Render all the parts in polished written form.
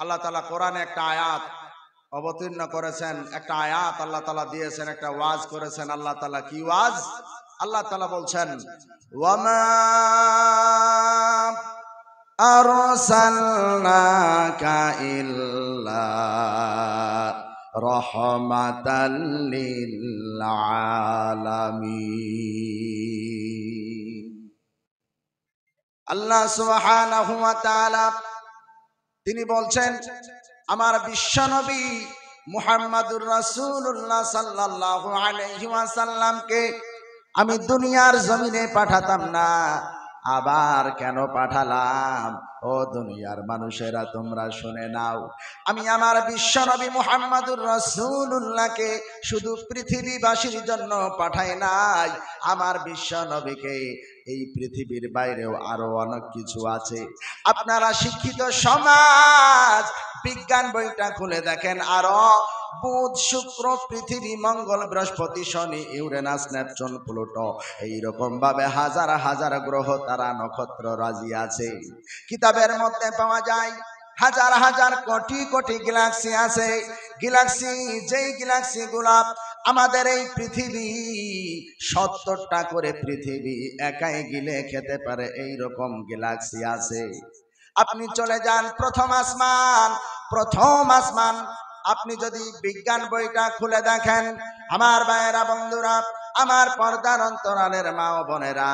আল্লাহ তাআলা কোরআনে একটা আয়াত অবতীর্ণ করেছেন, একটা আয়াত আল্লাহ তাআলা দিয়েছেন, একটা ওয়াজ করেছেন। আল্লাহ তাআলা কি ওয়াজ? আল্লাহ তাআলা বলছেন, ওয়ামা আরসালনাকা ইল্লা রাহমাতাল লিল আলামিন। আল্লাহ সুবহানাহু ওয়া তাআলা তিনি বলছেন, আমার বিশ্বনবী মুহাম্মাদুর রাসূলুল্লাহ সাল্লাল্লাহু আলাইহি ওয়াসাল্লামকে আমি দুনিয়ার জমিনে পাঠাতাম না, আবার কেন পাঠালাম? ও দুনিয়ার মানুষেরা তোমরা শুনে নাও, আমি আমার বিশ্বনবী মুহাম্মাদুর রাসূলুল্লাহকে শুধু পৃথিবীবাসীর জন্য পাঠাই নাই, আমার বিশ্বনবীকে এই পৃথিবীর বাইরেও আরো অনেক কিছু আছে। আপনারা শিক্ষিত সমাজ, বিজ্ঞান বইটা খুলে দেখেন, আরো বুধ শুক্র পৃথিবী মঙ্গল বৃহস্পতি শনি ইউরেনাস নেপচুন প্লুটো এইরকম ভাবে হাজার হাজার গ্রহ তারা নক্ষত্র রাজি আছে। কিতাবের মধ্যে পাওয়া যায় হাজার হাজার কোটি কোটি গ্যালাক্সি আছে। গ্যালাক্সি, যেই গ্যালাক্সি গুলা আমাদের এই পৃথিবী 70টা করে পৃথিবী একাই গিলে খেতে পারে, এইরকম গ্যালাক্সি আছে। আপনি চলে যান প্রথম আসমান, প্রথম আসমান আপনি যদি বিজ্ঞান বইটা খুলে দেখেন, আমার ভাইয়েরা বন্ধুরা, আমার পর্দার অন্তরালের মা ও বোনেরা,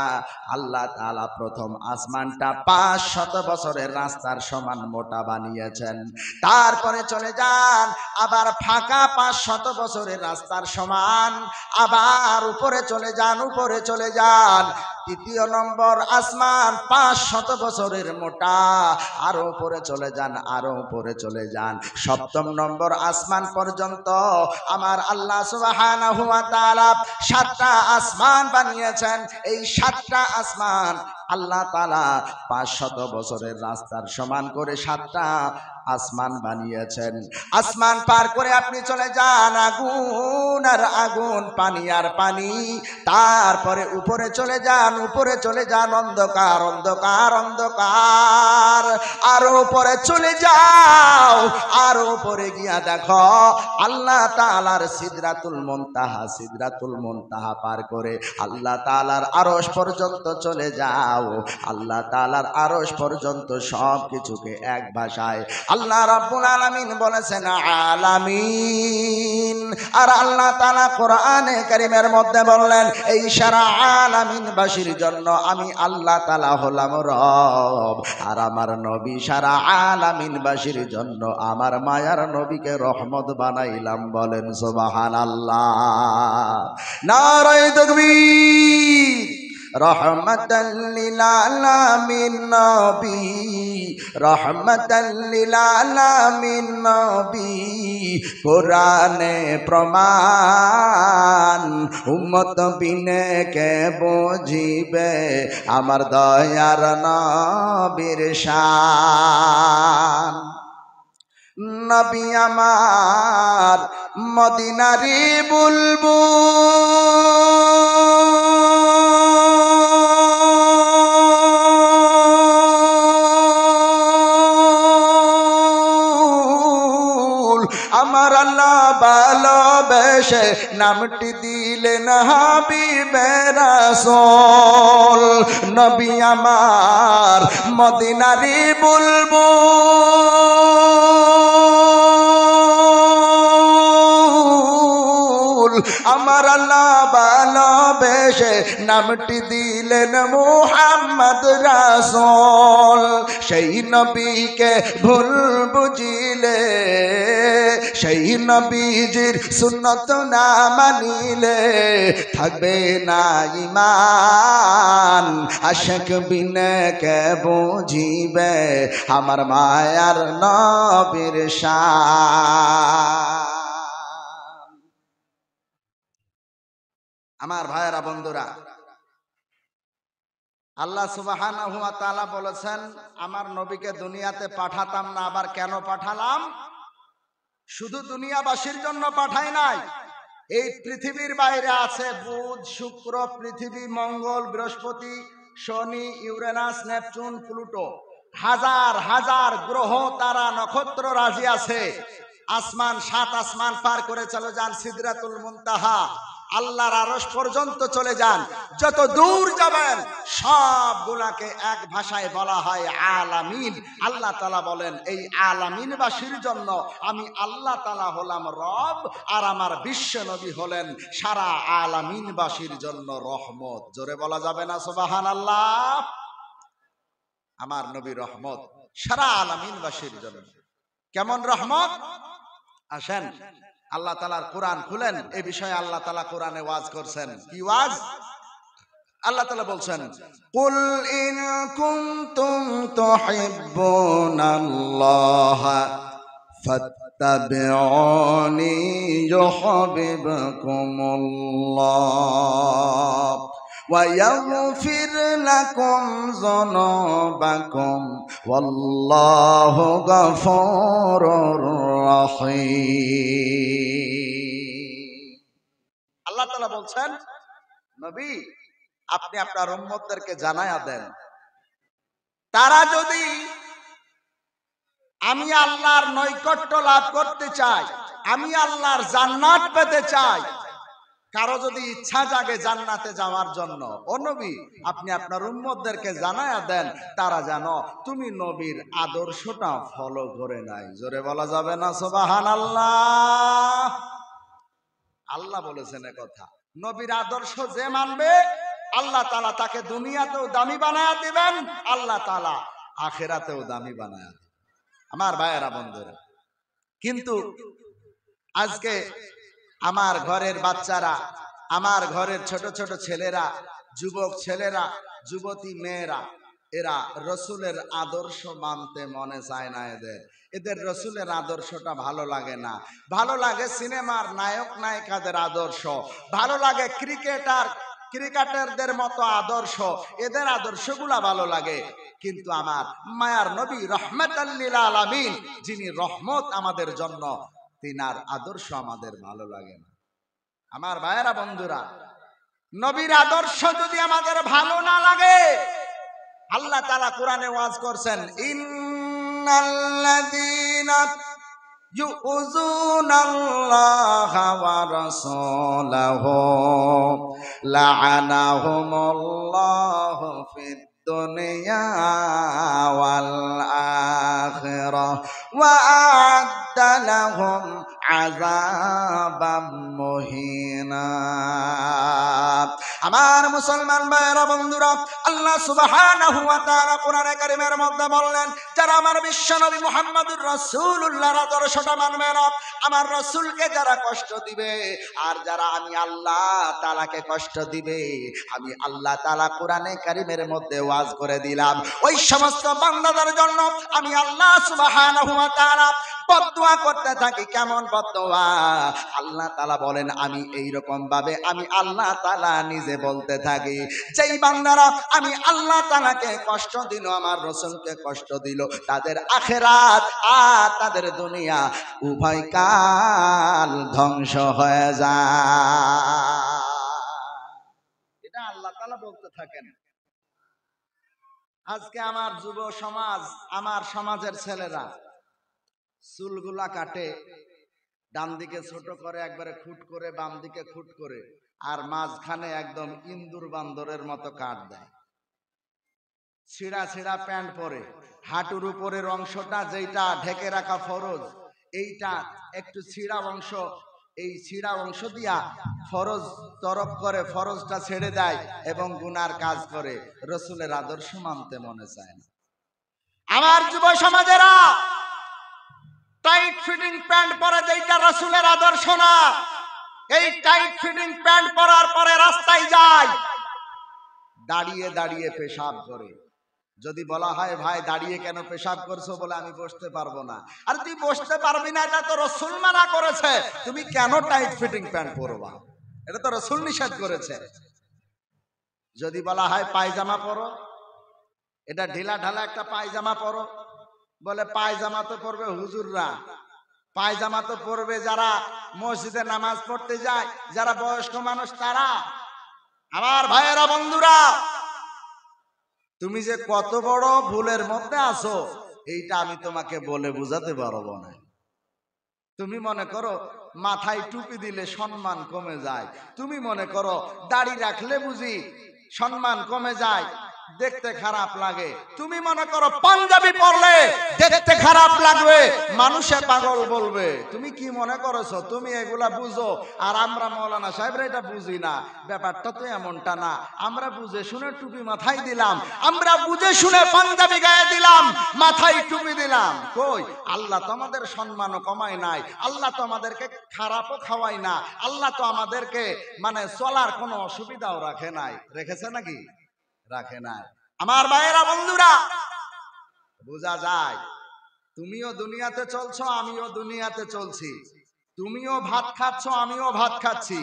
আল্লাহ তাআলা প্রথম আসমানটা 500 বছরের রাস্তার সমান মোটা বানিয়েছেন। তারপরে চলে যান আবার ফাঁকা 500 বছরের রাস্তার সমান, আবার উপরে চলে যান, উপরে চলে যান তৃতীয় নম্বর আসমান 500 বছরের মোটা, আরো উপরে চলে যান, আরো উপরে চলে যান, সপ্তম নম্বর আসমান পর্যন্ত আমার আল্লাহ সুবহানাহু ওয়া তাআলা 7টা আসমান বানিয়েছেন। এই 7টা আসমান আল্লাহ তাআলা 500 বছরের রাস্তার সমান করে 7টা আসমান বানিয়েছেন। আসমান পার করে আপনি চলে যান আগুন আর আগুন, পানি আর পানি, তারপরে উপরে চলে যান, উপরে চলে যান অন্ধকার অন্ধকার অন্ধকার, আরো উপরে চলে যাও, আরো উপরে গিয়া দেখো আল্লাহ তাআলার সিদরাতুল মুনতাহা, সিদরাতুল মুনতাহা পার করে আল্লাহ তাআলার আরশ পর্যন্ত চলে যাও। আল্লাহ তাআলার আরশ পর্যন্ত সব কিছুকে এক ভাষায় আল্লাহ রাব্বুল আলামিন বলেছেন আলামিন। আর আল্লাহ তাআলা কোরআনে কারীমের মধ্যে বললেন, এই সারা আলামিনবাসীর জন্য আমি আল্লাহ তাআলা হলাম রব, আর আমার নবী সারা আলামিনবাসীর জন্য আমার মায়ার নবীকে রহমত বানাইলাম। বলেন সুবহানাল্লাহ, নারায়ে তাকবীর। রহমাতাল লিল আলামিন নবী, রহমাতাল লিল আলামিন নবী, কোরআনে প্রমাণ, উম্মত বিনে কে বুঝিবে আমার দয়ার নবীর শান। নবী আমার মদিনারি বুলবুল, আমার আল্লাহ ভালোবেসে নামটি দিলেন হাবিবে রাসূল। নবী আমার মদিনারি বুলবুল, আমার আল্লাহ ভালোবেসে নামটি দিলেন মুহাম্মদ রাসূল। সেই নবীকে ভুল বুঝিলে, সেই নবীজির সুন্নত না মানিলে থাকবে না ঈমান। আশিক বিনে কে বুঝিবে আমার মায়ার নবীর শান। আমার ভাইয়েরা বন্ধুরা, আল্লাহ সুবহানাহু ওয়া তাআলা বলেছেন, আমার নবীকে দুনিয়াতে পাঠাতাম না, আবার কেন পাঠালাম? শুধু দুনিয়াবাসীর জন্য পাঠাই নাই, এই পৃথিবীর বাইরে আছে বুধ শুক্র পৃথিবী মঙ্গল বৃহস্পতি শনি ইউরেনাস নেপচুন প্লুটো, হাজার হাজার গ্রহ তারা নক্ষত্র রাশি আছে। আসমান, 7 আসমান পার করে চলে যান সিদরাতুল মুনতাহা, আল্লাহর আরশ পর্যন্ত চলে যান। যত দূর যাবেন সবগুলাকে এক ভাষায় বলা হয় আলামিন। আল্লাহ তাআলা বলেন এই আলামিনবাসীর জন্য আমি আল্লাহ তাআলা হলাম রব, আর আমার বিশ্ব নবী হলেন সারা আলামিনবাসীর জন্য রহমত। জোরে বলা যাবে না সুবহানাল্লাহ? আমার নবী রহমত সারা আলামিনবাসীর জন্য। কেমন রহমত? আসেন আল্লাহ তাআলার কোরআন খুলেন, এই বিষয়ে আল্লাহ তাআলা কোরআনে ওয়াজ করছেন। কি ওয়াজ? আল্লাহ তাআলা বলছেন, কুল ইন কুনতুম তুহিব্বুনাল্লাহ ফাত্তাবিউনি ইউহিব্বুকুমুল্লাহ ওয়া ইয়াগফির লাকুম যুনুবাকুম ওয়াল্লাহু গফুরুর রহিম। আল্লাহ তাআলা বলছেন, নবী আপনি আপনার উম্মতদেরকে জানায়া দেন, তারা যদি আমি আল্লাহর নৈকট্য লাভ করতে চায়, আমি আল্লাহর জান্নাত পেতে চাই, কারো যদি ইচ্ছা জাগে জান্নাতে যাওয়ার জন্য, ও নবী আপনি আপনার উম্মতদেরকে জানায়া দেন তারা জানো তুমি নবীর আদর্শটা ফলো করে নাই। জোরে বলা যাবে না সুবহানাল্লাহ? আল্লাহ বলেছেন এ কথা। নবীর আদর্শ যে মানবে আল্লাহ তাআলা তাকে দুনিয়াতেও দামি বানায়া দিবেন, আল্লাহ তাআলা আখিরাতেও দামি বানায়া দিবেন। আমার ভাইয়েরা বন্ধুরা, কিন্তু আজকে আমার ঘরের বাচ্চারা, আমার ঘরের ছোট ছোট ছেলেরা, যুবক ছেলেরা, যুবতী মেয়েরা, এরা রসুলের আদর্শ মানতে মনে চায় না। এদের রসুলের আদর্শটা ভালো লাগে না। ভালো লাগে সিনেমার নায়ক নায়িকাদের আদর্শ, ভালো লাগে ক্রিকেটারদের মতো আদর্শ, এদের আদর্শগুলা ভালো লাগে। কিন্তু আমার মায়ার নবী রহমাতাল লিল আলামিন, যিনি রহমত আমাদের জন্য, তিনার আদর্শ আমাদের ভালো লাগে না। আমার ভাইয়েরা বন্ধুরা, নবীর আদর্শ যদি আমাদের ভালো না লাগে, আল্লাহ তাআলা কোরআনে ওয়াজ করছেন, ইন্নাল্লাযীনা ইউযুনাল্লাহা ওয়া রাসূলাহু লাআনাহুমুল্লাহু ফিদ দুনিয়া ওয়াল আখিরাহ ওয়া আ'আদ্দা লাহুম আযাবাম মুহিনা। আমার মুসলমান ভাইয়েরা বন্ধুরা, আল্লাহ সুবহানাহু ওয়া তাআলা কোরআনে কারীমের মধ্যে বললেন, যারা আমার বিশ্বনবী মুহাম্মদুর রাসূলুল্লাহর আদর্শটা মানবে না, আমার রাসূলকে যারা কষ্ট দিবে, আর যারা আমি আল্লাহ তাআলাকে কষ্ট দিবে, আমি আল্লাহ তাআলা কোরআনে কারীমের মধ্যে ওয়াজ করে দিলাম, ওই সমস্ত বান্দাদের জন্য আমি আল্লাহ সুবহানাহু ওয়া তাআলা বদদুয়া করতে থাকি। কেমন বদদুয়া? আল্লাহ তাআলা বলেন, আমি এইরকম ভাবে আমি আল্লাহ তাআলা নিজে বলতে থাকি, যেই বান্দারা আমি আল্লাহ তাআলাকে কষ্ট দিল, আমার রাসূলকে কষ্ট দিল, তাদের আখিরাত আর তাদের দুনিয়া উভয় কাল ধ্বংস হয়ে যায়। এটা আল্লাহ তাআলা বলতে থাকেন। আজকে আমার যুব সমাজ, আমার সমাজের ছেলেরা চুলগুলা কাটে, ডান দিকে ছোট করে একবারে খুট করে, বাম দিকে খুট করে, আর মাঝখানে একদম ইন্দুর বান্দরের মতো কাট দেয়। ছিঁড়া ছিঁড়া প্যান্ট পরে, হাঁটুর উপরের অংশটা যেটা ঢেকে রাখা ফরজ, এইটা একটু ছিঁড়া অংশ, এই ছিঁড়া অংশ দিয়া ফরজ তরক করে, ফরজটা ছেড়ে দেয় এবং গুনার কাজ করে। রসুলের আদর্শ মানতে মনে চায় না। আমার যুব সমাজেরা টাইট ফিটিং প্যান্ট পরে, যেটা রাসূলের আদর্শ না, এই টাইট ফিটিং প্যান্ট পরার পরে রাস্তায় যায়, দাঁড়িয়ে দাঁড়িয়ে পেশাব করে। যদি বলা হয় ভাই দাঁড়িয়ে কেন পেশাব করছো, বলে আমি বসতে পারবো না। আর তুই বসতে পারবি না, এটা তো রাসূল মানা করেছে, তুমি কেন টাইট ফিটিং প্যান্ট পরবা? এটা তো রাসূল নিষেধ করেছে। যদি বলা হয় পায়জামা পরো, এটা ঢিলা ঢালা একটা পায়জামা পরো, বলে পায়জামা তো পরবে হুজুররা, পায়জামা তো পরবে যারা মসজিদে নামাজ পড়তে যায়, যারা বয়স্ক মানুষ তারা। আমার ভাইয়েরা বন্ধুরা, তুমি যে কত বড় ভুলের মধ্যে আছো এইটা আমি তোমাকে বলে বোঝাতে পারবো না। তুমি মনে করো মাথায় টুপি দিলে সম্মান কমে যায়, তুমি মনে করো দাড়ি রাখলে বুঝি সম্মান কমে যায়, দেখতে খারাপ লাগে, তুমি মনে করো পাঞ্জাবি পরলে দেখতে খারাপ লাগবে, মানুষে পাগল বলবে। তুমি কি মনে করছো তুমি এগুলা বুঝো, আর আমরা মৌলানা সাহেবরা এটা বুঝি না? ব্যাপারটা তো এমনটা না। আমরা বুঝে শুনে টুপি মাথায় দিলাম, আমরা বুঝে শুনে পাঞ্জাবি গায়ে দিলাম, মাথায় টুপি দিলাম। কই, আল্লাহ তো আমাদের সম্মানও কমায় নাই, আল্লাহ তো আমাদেরকে খারাপও খাওয়ায় না, আল্লাহ তো আমাদেরকে মানে চলার কোনো অসুবিধাও রাখে নাই। রেখেছে নাকি? রাখে নাই। আমার ভাইয়েরা বন্ধুরা, বোঝা যায় তুমিও দুনিয়াতে চলছো, আমিও দুনিয়াতে চলছি। তুমিও ভাত খাচ্ছ, আমিও ভাত খাচ্ছি।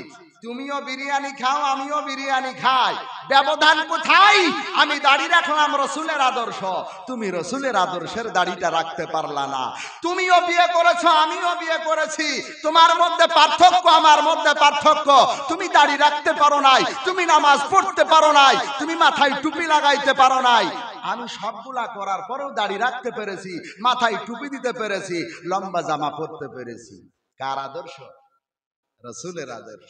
তুমিও বিরিয়ানি খাও, আমিও বিরিয়ানি খাই। ব্যবধান কোথায়? আমি দাড়ি রাখলাম রসুলের আদর্শ, তুমি রসুলের আদর্শের দাড়িটা রাখতে পারলা না। তুমিও বিয়ে করেছো, আমিও বিয়ে করেছি। তোমার মধ্যে পার্থক্য, আমার মধ্যে পার্থক্য। তুমি দাড়ি রাখতে পারো নাই, তুমি নামাজ পড়তে পারো নাই, তুমি মাথায় টুপি লাগাইতে পারো নাই। আমি সবগুলা করার পরেও দাড়ি রাখতে পেরেছি, মাথায় টুপি দিতে পেরেছি, লম্বা জামা পরতে পেরেছি। কার আদর্শ? রসুলের আদর্শ।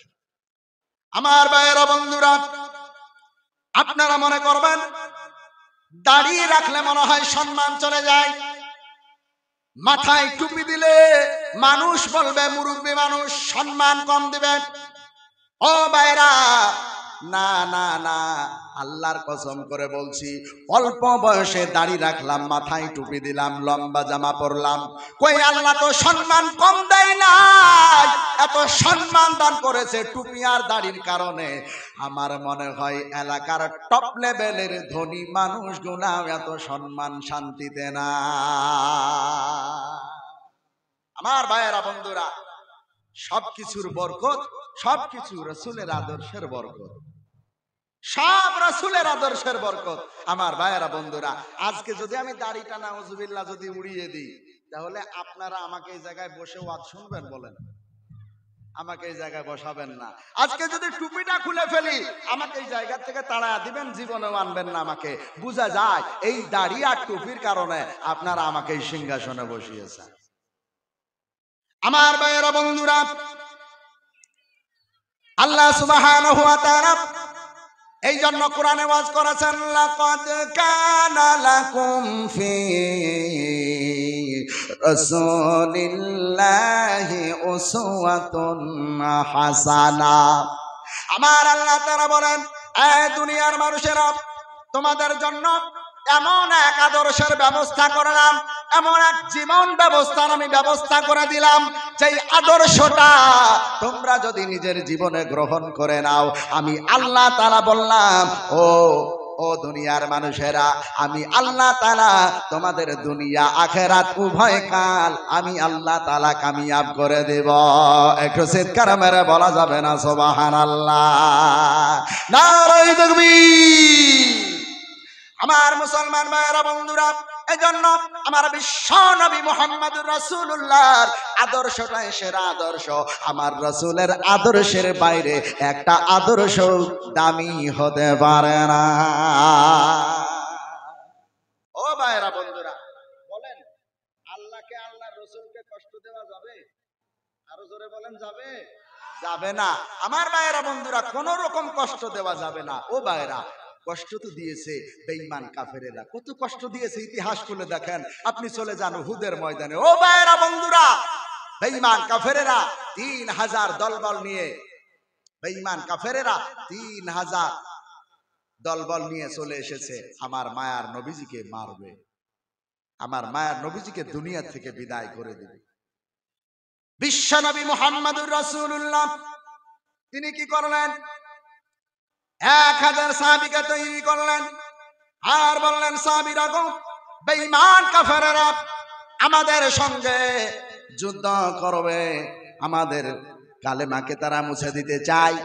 আমার ভাইয়েরা বন্ধুরা, আপনারা মনে করবেন দাড়ি রাখলে মনে হয় সম্মান চলে যায়, মাথায় টুপি দিলে মানুষ বলবে মুরব্বী মানুষ, সম্মান কম দিবে। ও ভাইরা, না না না, আল্লাহর কসম করে বলছি, অল্প বয়সে দাড়ি রাখলাম, মাথায় টুপি দিলাম, লম্বা জামা পরলাম, কই আল্লাহ তো সম্মান কম দেয় না, এত সম্মান দান করেছে টুপি আর দাড়ির কারণে। আমার মনে হয় এলাকার টপ লেভেলের ধনী মানুষগুলা এত সম্মান শান্তিতে না। আমার ভাইয়েরা বন্ধুরা, সবকিছুর বরকত, সবকিছু রসুলের আদর্শের বরকত, সব রসুলের আদর্শের বরকত। আমার ভাইয়েরা বন্ধুরা, আজকে যদি আমি দাড়িটা নাউজুবিল্লাহ যদি উড়িয়ে দিই, তাহলে আপনারা আমাকে এই জায়গায় বসে ওয়াজ শুনবেন? বলেন, আমাকে এই জায়গায় বসাবেন না। আজকে যদি টুপিটা খুলে ফেলি, আমাকে এই জায়গা থেকে তাড়ায়া দিবেন, জীবনেও আনবেন না আমাকে। বোঝা যায় এই দাড়ি আর টুপির কারণে আপনারা আমাকে এই সিংহাসনে বসিয়েছেন। আমার ভাইয়েরা বন্ধুরা, আল্লাহ সুবহানাহু ওয়া তাআলা এই জন্য কোরআনে ওয়াজ করেছেন, লাকাদ কানা লাকুম ফি রাসূলিল্লাহি উসওয়াতুন হাসানা। আমার আল্লাহ তাআলা বলেন, এই দুনিয়ার মানুষেরা, তোমাদের জন্য এমন এক আদর্শের ব্যবস্থা করলাম, এমন এক জীবন ব্যবস্থার আমি ব্যবস্থা করে দিলাম, যেই আদর্শটা তোমরা যদি নিজের জীবনে গ্রহণ করে নাও, আমি আল্লাহ তাআলা বললাম, ও দুনিয়ার মানুষেরা, আমি আল্লাহ তাআলা তোমাদের দুনিয়া আখিরাত উভয় কাল আমি আল্লাহ তাআলা কামিয়াব করে দেব। একটু চিৎকার মেরে বলা যাবে না সুবহানাল্লাহ? নারে তাকবীর। আমার মুসলমান ভাইয়েরা বন্ধুরা, এই জন্য আমার বিশ্ব নবী মুহাম্মদুর রাসূলুল্লাহর আদর্শটাই সেরা আদর্শ। আমার রাসূলের আদর্শের বাইরে একটা আদর্শ দামি হতে পারে না। ও ভাইয়েরা বন্ধুরা, বলেন, আল্লাহকে, আল্লাহর রাসূলকে কষ্ট দেওয়া যাবে? আরো জোরে বলেন, যাবে? যাবে না। আমার ভাইয়েরা বন্ধুরা, কোন রকম কষ্ট দেওয়া যাবে না। ও ভাইয়েরা, কষ্ট তো দিয়েছে বেঈমান কাফেরেরা, কত কষ্ট দিয়েছে, ইতিহাস খুলে দেখেন, আপনি চলে যান উহুদের ময়দানে। ও ভাইয়েরা বন্ধুরা, বেঈমান কাফেরেরা 3000 দলবল নিয়ে, বেঈমান কাফেরেরা 3000 দলবল নিয়ে চলে এসেছে আমার মায়ার নবীজিকে মারবে, আমার মায়ার নবীজিকে দুনিয়া থেকে বিদায় করে দিবে। বিশ্ব নবী মুহাম্মদুর রাসূলুল্লাহ তিনি কি করলেন? 1000 সাহাবীকে তৈরি করলেন, আর বললেন, সাহাবীরা গো, বেঈমান কাফেররা আমাদের সঙ্গে যুদ্ধ করবে, আমাদের কালেমাকে তারা মুছে দিতে চায়,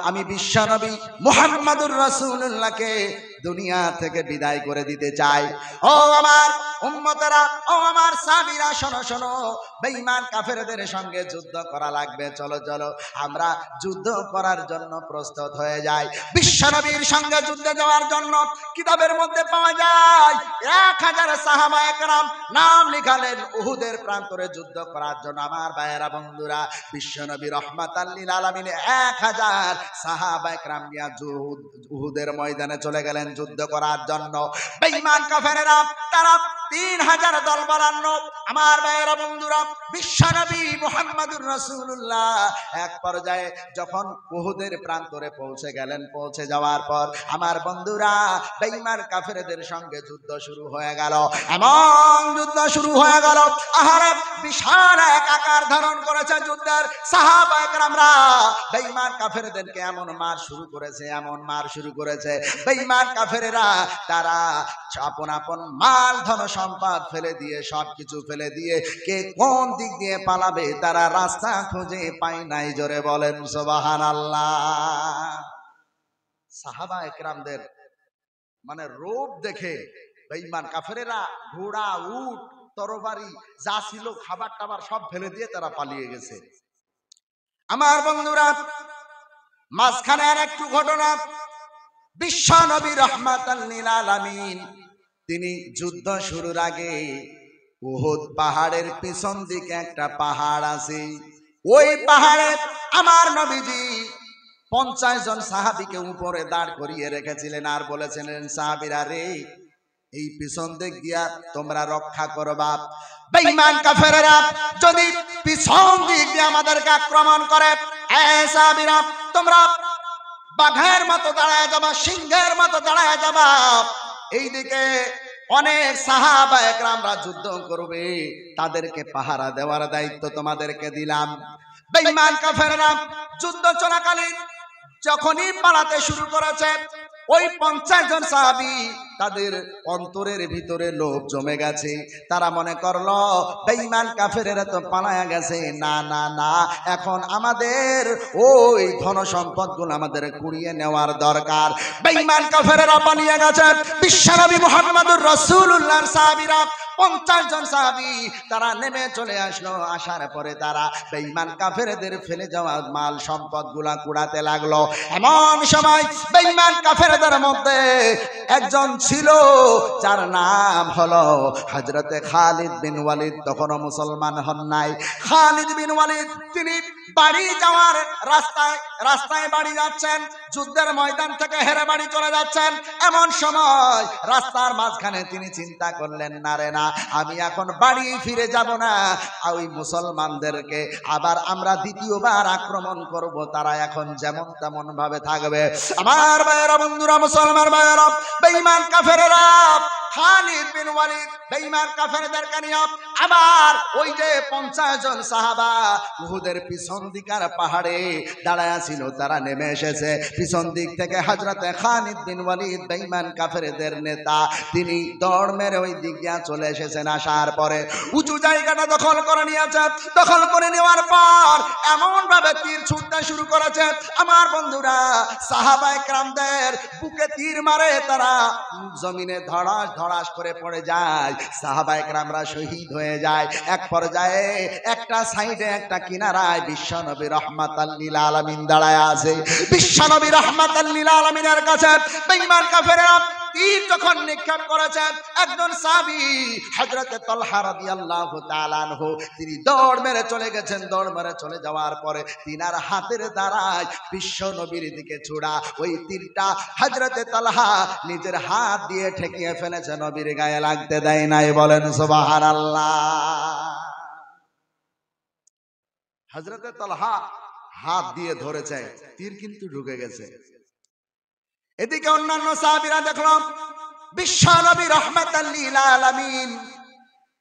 আমি বিশ্বনবী মুহাম্মাদুর রাসূলুল্লাহকে দুনিয়া থেকে বিদায় করে দিতে চাই। ও আমার উম্মতেরা, ও আমার সাহাবীরা, শোনো শোনো, বেঈমান কাফেরদের সঙ্গে যুদ্ধ করা লাগবে। চলো চলো আমরা যুদ্ধ করার জন্য প্রস্তুত হয়ে যাই। বিশ্বনবীর সঙ্গে যুদ্ধে যাওয়ার জন্য কিতাবের মধ্যে পাওয়া যায় 1000 সাহাবায়ে কেরাম নাম লিখালেন উহুদের প্রান্তরে যুদ্ধ করার জন্য। আমার ভাইয়েরা বন্ধুরা, বিশ্বনবী রাহমাতাল লিল আলামিন 1000 সাহাবায়ে কেরাম নিয়ে উহুদের ময়দানে চলে গেলেন যুদ্ধ করার জন্য। বেঈমান কাফেররা তারা 3000 দল বানান্ন। আমার ভাইয়েরা বন্ধুরা, বিশ্বনবী মুহাম্মাদুর রাসূলুল্লাহ এক পর্যায়ে যখন উহুদের প্রান্তরে পৌঁছে গেলেন, পৌঁছে যাওয়ার পর আমার বন্ধুরা বেঈমান কাফেরদের সঙ্গে যুদ্ধ শুরু হয়ে গেল। এমন যুদ্ধ শুরু হয়ে গেল, আহারে বিশাল এক আকার ধারণ করেছে যুদ্ধের। সাহাবায়ে কেরামরা বেঈমান কাফেরদেরকে এমন মার শুরু করেছে, এমন মার শুরু করেছে। বেঈমান কাফেরেরা তারা আপন আপন মাল ধন সম্পদ ফেলে দিয়ে, সবকিছু ফেলে দিয়ে কে কোন দিক দিয়ে পালাবে তারা রাস্তা খুঁজে পায় নাই। জোরে বলেন সুবহানাল্লাহ। সাহাবায়ে কেরামদের মানে রূপ দেখে বেঈমান কাফেরেরা ঘোড়া, উট, তরবারি যা ছিল, খাবার টাবার সব ফেলে দিয়ে তারা পালিয়ে গেছে। আমার বন্ধুরা, মাঝখানে আর একটু ঘটনা। বিশ্বনবী রাহমাতাল লিল আলামিন তিনি যুদ্ধ শুরুর আগে উহুদ পাহাড়ের পিছন দিকে একটা পাহাড় আছে, ওই পাহাড়ে আমার নবীজি 50 জন সাহাবীকে উপরে দাঁড় করিয়ে রেখেছিলেন আর বলেছিলেন, সাহাবীরা রে, এই পিছন দিক দিয়া তোমরা রক্ষা করবা। বেঈমান কাফেররা যদি পিছন দিক দিয়ে আমাদেরকে আক্রমণ করে, সাহাবীরা তোমরা বাঘের মতো দাঁড়ায় যাবা, সিংহের মতো দাঁড়ায় যাবা। এইদিকে অনেক সাহাবায়ে কেরামরা যুদ্ধ করবে, তাদেরকে পাহারা দেওয়ার দায়িত্ব তোমাদেরকে দিলাম। বেঈমান কাফেররা যুদ্ধ চলাকালীন যখনই পালাতে শুরু করেছে, ওই 50 জন সাহাবী তাদের অন্তরের ভিতরে লোভ জমে গেছে। তারা মনে করলো বেঈমান কাফেরেরা তো পালায়া গেছে, না না না, এখন আমাদের ওই ধন সম্পদগুলো আমাদের কুড়িয়ে নেওয়ার দরকার। বেঈমান কাফেরেরা পালিয়ে গেছে। বিশ্বনবী মুহাম্মাদুর রাসূলুল্লাহর সাহাবীরা 50 জন সাহাবী তারা নেমে চলে আসলো। আসার পরে তারা বেঈমান কাফেরদের ফেলে যাওয়া মাল সম্পদগুলা কুড়াতে লাগলো। এমন সময় বেঈমান কাফেরদের মধ্যে একজন ছিল যার নাম হলো হযরতে খালিদ বিন ওয়ালিদ। তখনও মুসলমান হন নাই। খালিদ বিন ওয়ালিদ তিনি বাড়ি যাওয়ার রাস্তায় বাড়ি যাচ্ছেন, যুদ্ধের ময়দান থেকে হেরে বাড়ি চলে যাচ্ছেন। এমন সময় রাস্তার মাঝখানে তিনি চিন্তা করলেন, না রে না, আমি এখন বাড়ি ফিরে যাব না, ওই মুসলমানদেরকে আবার আমরা দ্বিতীয়বার আক্রমণ করব, তারা এখন যেমন তেমন ভাবে থাকবে। আমার ভাইয়েরা বন্ধুরা, মুসলমান ভাইয়েরা, বেঈমান কাফেরেরা খালিদ বিন ওয়ালিদ বেঈমান কাফেরদেরকে নিয়ে আবার ওই যে 50 জন সাহাবা উহুদের পিছন দিকার পাহাড়ে দাঁড়ায়া ছিল, তারা নেমে এসেছে। পিছন দিক থেকে হযরতে খালিদ বিন ওয়ালিদ বেঈমান কাফেরদের নেতা, তিনি দৌড় মেরে ওই দিক দিয়ে চলে এসেছেন। আসার পরে উঁচু জায়গাটা দখল করে নিয়েছে। দখল করে নেওয়ার পর এমন ভাবে তীর ছুটতে শুরু করেছে, আমার বন্ধুরা সাহাবায়ে কেরামদের বুকে তীর মারে, তারা জমিনে ধড়াস ধড়াস করে পড়ে যায়। সাহাবায়ে কেরামরা শহীদ হয়ে যায়। এক পর্যায়ে একটা সাইডে, একটা কিনারায় বিশ্বনবী রাহমাতাল লিল আলামিন দাঁড়ায় আছে। বিশ্বনবী রাহমাতাল লিল আলামিনের কাছে বেঈমান কাফেররা তীর যখন নিক্ষেপ করেছে, একজন সাহাবী হযরতে তালহা রাদিয়াল্লাহু তাআলা আনহু তিনি দৌড় মেরে চলে গেছেন। দৌড় মেরে চলে যাওয়ার পরে তিনার হাতের দ্বারায় বিশ্ব নবীর দিকে ছোড়া ওই তীরটা হযরতে তালহা নিজের হাত দিয়ে ঠেকিয়ে ফেলেছে, নবীর গায়ে লাগতে দেয় নাই। বলেন সুবহানাল্লাহ। হযরতে তালহা হাত দিয়ে ধরেছে, তীর কিন্তু ঢুকে গেছে। এদিকে অন্যান্য সাহাবীরা দেখলাম বিশ্বনবী রাহমাতাল লিল আলামিন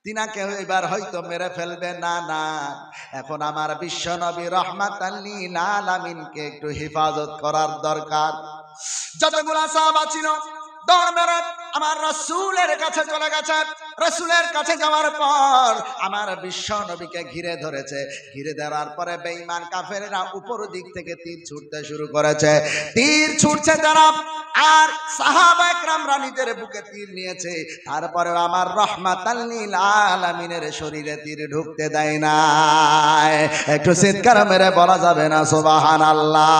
তিনাকে এবার হয়তো মেরে ফেলবে। না না, এখন আমার বিশ্বনবী রাহমাতাল লিল আলামিনকে একটু হেফাজত করার দরকার। যতগুলা সাহাবা ছিল দৌড় মেরে আমার রাসূলের কাছে চলে গেছে। রাসূলের কাছে যাওয়ার পর আমার বিশ্ব নবীকে ঘিরে ধরেছে। ঘিরে ধরার পরে বেঈমান কাফেররা উপর দিক থেকে তীর ছুটতে শুরু করেছে। তীর ছুটছে তারা, আর সাহাবা একরামরা নিজের বুকে তীর নিয়েছে। তারপরে আমার রাহমাতাল লিল আলামিনের শরীরে তীর ঢুকতে দেয় না। একটু চিৎকার মেরে বলা যাবে না সুবহানাল্লাহ?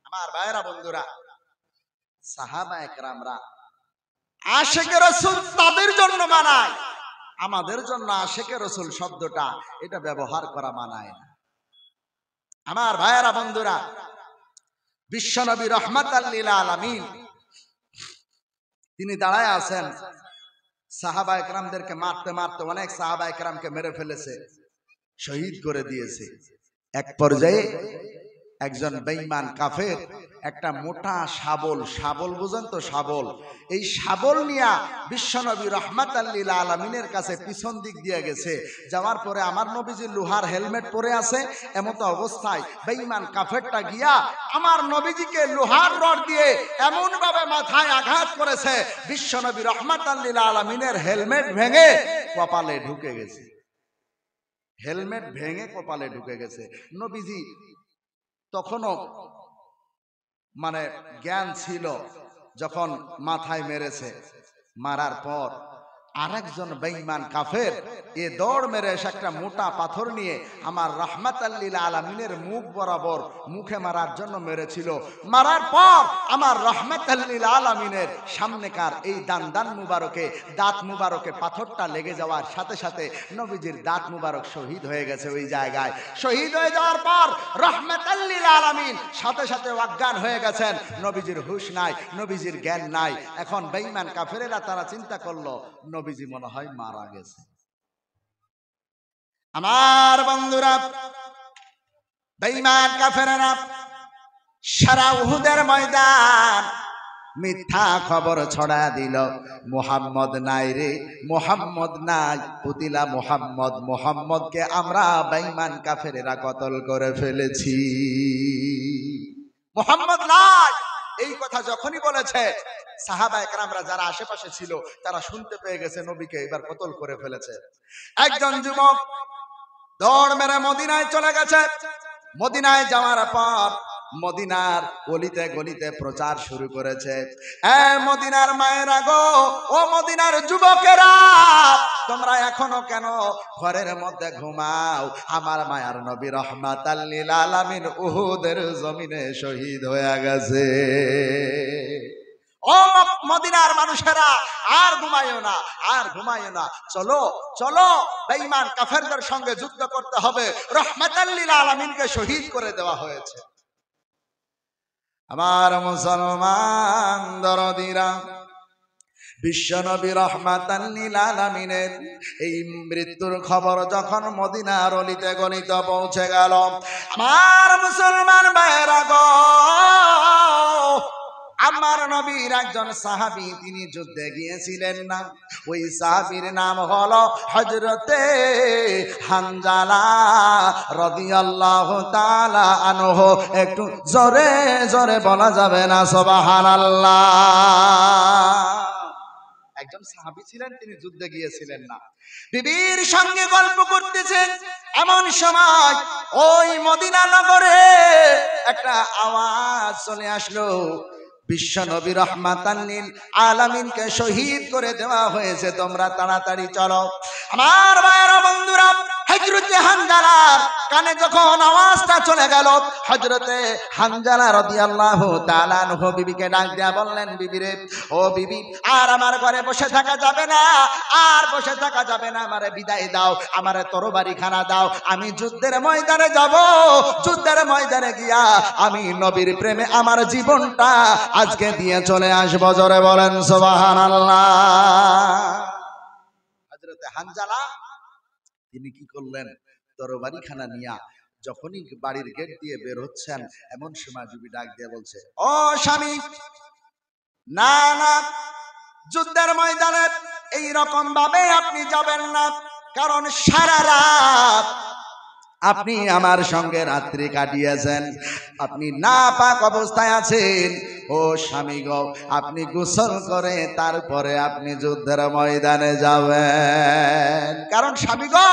আমার ভাইরা বন্ধুরা, সাহাবা একরামরা আশিকে রাসূল তাদের জন্য মানায়, আমাদের জন্য আশিকে রাসূল শব্দটা এটা ব্যবহার করা মানায় না। আমার ভাইরা বন্ধুরা, বিশ্বনবী রাহমাতাল লিল আলামিন তিনি দাঁড়ায় আছেন। সাহাবা একরামদেরকে মারতে মারতে অনেক সাহাবা একরামকে মেরে ফেলেছে, শহীদ করে দিয়েছে। এক পর্যায়ে একজন বেঈমান কাফের একটা মোটা শাবল, শাবল বুঝেন তো শাবল, এই শাবল নিয়ে বিশ্বনবী রাহমাতাল লিল আলামিনের কাছে পিছন দিক দিয়ে গেছে। যাওয়ার পরে আমার নবীজি লোহার হেলমেট পরে আছে, এমতো অবস্থায় বেঈমান কাফেরটা গিয়া আমার নবীজিকে লোহার রড দিয়ে এমন ভাবে মাথায় আঘাত করেছে, বিশ্বনবী রাহমাতাল লিল আলামিনের হেলমেট ভেঙে কপালে ঢুকে গেছে। হেলমেট ভেঙে কপালে ঢুকে গেছে। নবীজি তখনও মানে জ্ঞান ছিল, যখন মাথায় মেরেছে, মারার পর আরেকজন বেঈমান কাফের এ দৌড় মেরে এসে একটা মোটা পাথর নিয়ে আমার রাহমাতাল লিল আলামিনের মুখ বরাবর মুখে মারার জন্য মেরেছিল। মারার পর আমার রাহমাতাল লিল আলামিনের সামনেকার এই দান মুবারকে, দাঁত মুবারকে পাথরটা লেগে যাওয়ার সাথে সাথে নবীজির দাঁত মুবারক শহীদ হয়ে গেছে। ওই জায়গায় শহীদ হয়ে যাওয়ার পর রাহমাতাল লিল আলামিন সাথে সাথে অজ্ঞান হয়ে গেছেন। নবীজির হুঁশ নাই, নবীজির জ্ঞান নাই। এখন বেঈমান কাফেরেরা তারা চিন্তা করলো নবীজি মনে হয় মারা গেছে। আমার বন্ধুরা, বেঈমান কাফেরেরা সারা উহুদের ময়দান মিথ্যা খবর ছড়া দিল, মুহাম্মদ নাই রে, মুহাম্মদ নাই, পুতিলা মুহাম্মদ, মুহাম্মদকে আমরা বেঈমান কাফেরেরা কতল করে ফেলেছি, মুহাম্মদ নাই। এই কথা যখনই বলেছে সাহাবা একরামরা যারা আশেপাশে ছিল তারা শুনতে পেয়ে গেছে নবীকে এবার কতল করে ফেলেছে। একজন যুবক দৌড় মেরে মদিনায় চলে গেছে। মদিনায় যাওয়ার পর মদিনার গলিতে গলিতে প্রচার শুরু করেছে, এ মদিনার মায়েরা গো, ও মদিনার যুবকেরা, তোমরা এখনো কেন ঘরের মধ্যে ঘুমাও? আমার মায়ার নবী রাহমাতাল লিল আলামিন উহুদের জমিনে শহীদ হয়ে গেছে। ও মদিনার মানুষেরা, আর ঘুমায়ো না, আর ঘুমায়ো না, চলো চলো, বেঈমান কাফেরদের সঙ্গে যুদ্ধ করতে হবে। রাহমাতাল লিল আলামিনকে শহীদ করে দেওয়া হয়েছে। আমার মুসলমান দরদিরা, বিশ্বনবী রাহমাতাল লিল আলামিনের এই মৃত্যুর খবর যখন মদিনার অলিতে গলিতে পৌঁছে গেল, আমার মুসলমান ভাইরা গো, আমার নবীর একজন সাহাবী তিনি যুদ্ধে গিয়েছিলেন না, ওই সাহাবীর নাম হলো হযরতে হানজালা রাদিয়াল্লাহু তাআলা আনহু। একটু জোরে জোরে বলা যাবে না সুবহানাল্লাহ? একজন সাহাবী ছিলেন, তিনি যুদ্ধে গিয়েছিলেন না, বিবির সঙ্গে গল্প করতেছেন। এমন সময় ওই মদিনা নগরে একটা আওয়াজ চলে আসলো, বিশ্বনবী রাহমাতাল লিল আলামিনকে শহীদ করে দেওয়া হয়েছে, তোমরা তাড়াতাড়ি চলো। আমার ভাইরা বন্ধুরা, হযরতে হানজালার কানে যখন আওয়াজটা চলে গেল, হযরতে হানজালা রাদিয়াল্লাহু তাআলা আনহু বিবিকে ডাক দিয়া বললেন, বিবি রে, ও বিবি, আর আমার ঘরে বসে থাকা যাবে না, আর বসে থাকা যাবে না, আমারে বিদায় দাও, আমারে তরবারি খানা দাও, আমি যুদ্ধের ময়দানে যাব, যুদ্ধের ময়দানে গিয়া আমি নবীর প্রেমে আমার জীবনটা আজকে দিয়ে চলে আসব। জোরে বলেন সুবহানাল্লাহ। হযরতে হানজালা তিনি কি করলেন, তরবারি খানা নিয়া যখনই বাড়ির গেট দিয়ে বের হচ্ছেন, এমন সময় বিবি ডাক দিয়ে বলছে, ও স্বামী, না না, যুদ্ধের ময়দানে এই রকম ভাবে আপনি যাবেন না, কারণ সারা রাত আপনি আমার সঙ্গে রাত্রি কাটিয়েছেন, আপনি নাপাক অবস্থায় আছেন। ও স্বামী গো, আপনি গোসল করে তারপরে আপনি যুদ্ধের ময়দানে যাবেন। কারণ স্বামী গো,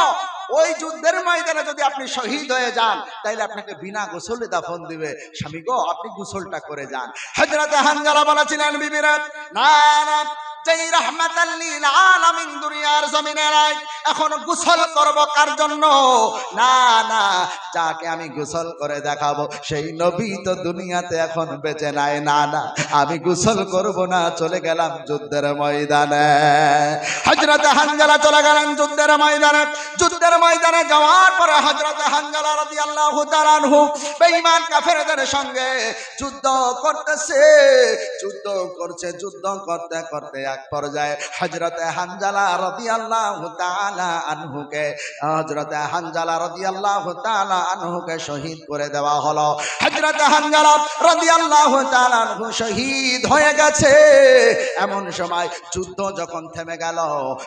ওই যুদ্ধের ময়দানে যদি আপনি শহীদ হয়ে যান তাইলে আপনাকে বিনা গোসলে দাফন দিবে। স্বামী গো, আপনি গোসলটা করে যান। হযরত হানজালা বলেছিলেন বিবিরা, না না, যেই রাহমাতাল লিল আলামিন দুনিয়ার জমিনে নাই, এখন গোসল করব কার জন্য? না না, যাকে আমি গোসল করে দেখাবো সেই নবী তো দুনিয়াতে এখন বেঁচে নাই। না না, আমি গোসল করব না, চলে গেলাম যুদ্ধের ময়দানে। হযরত হানজালা চলে গেলেন যুদ্ধের ময়দানে। যুদ্ধের ময়দানে যাওয়ার পরে হযরত হানজালা রাদিয়াল্লাহু তাআলা আনহু বেঈমান কাফেরদের সঙ্গে যুদ্ধ করতেছে, যুদ্ধ করছে। যুদ্ধ করতে করতে এক পর্যায়ে হযরত হানজালা রাদিয়াল্লাহু তাআলা আনহুকে শহীদ করে দেওয়া হলো। হযরত হানজালা রাদিয়াল্লাহু তাআলা আনহু শহীদ হয়ে গেছে। এমন সময় যুদ্ধ যখন থেমে গেল,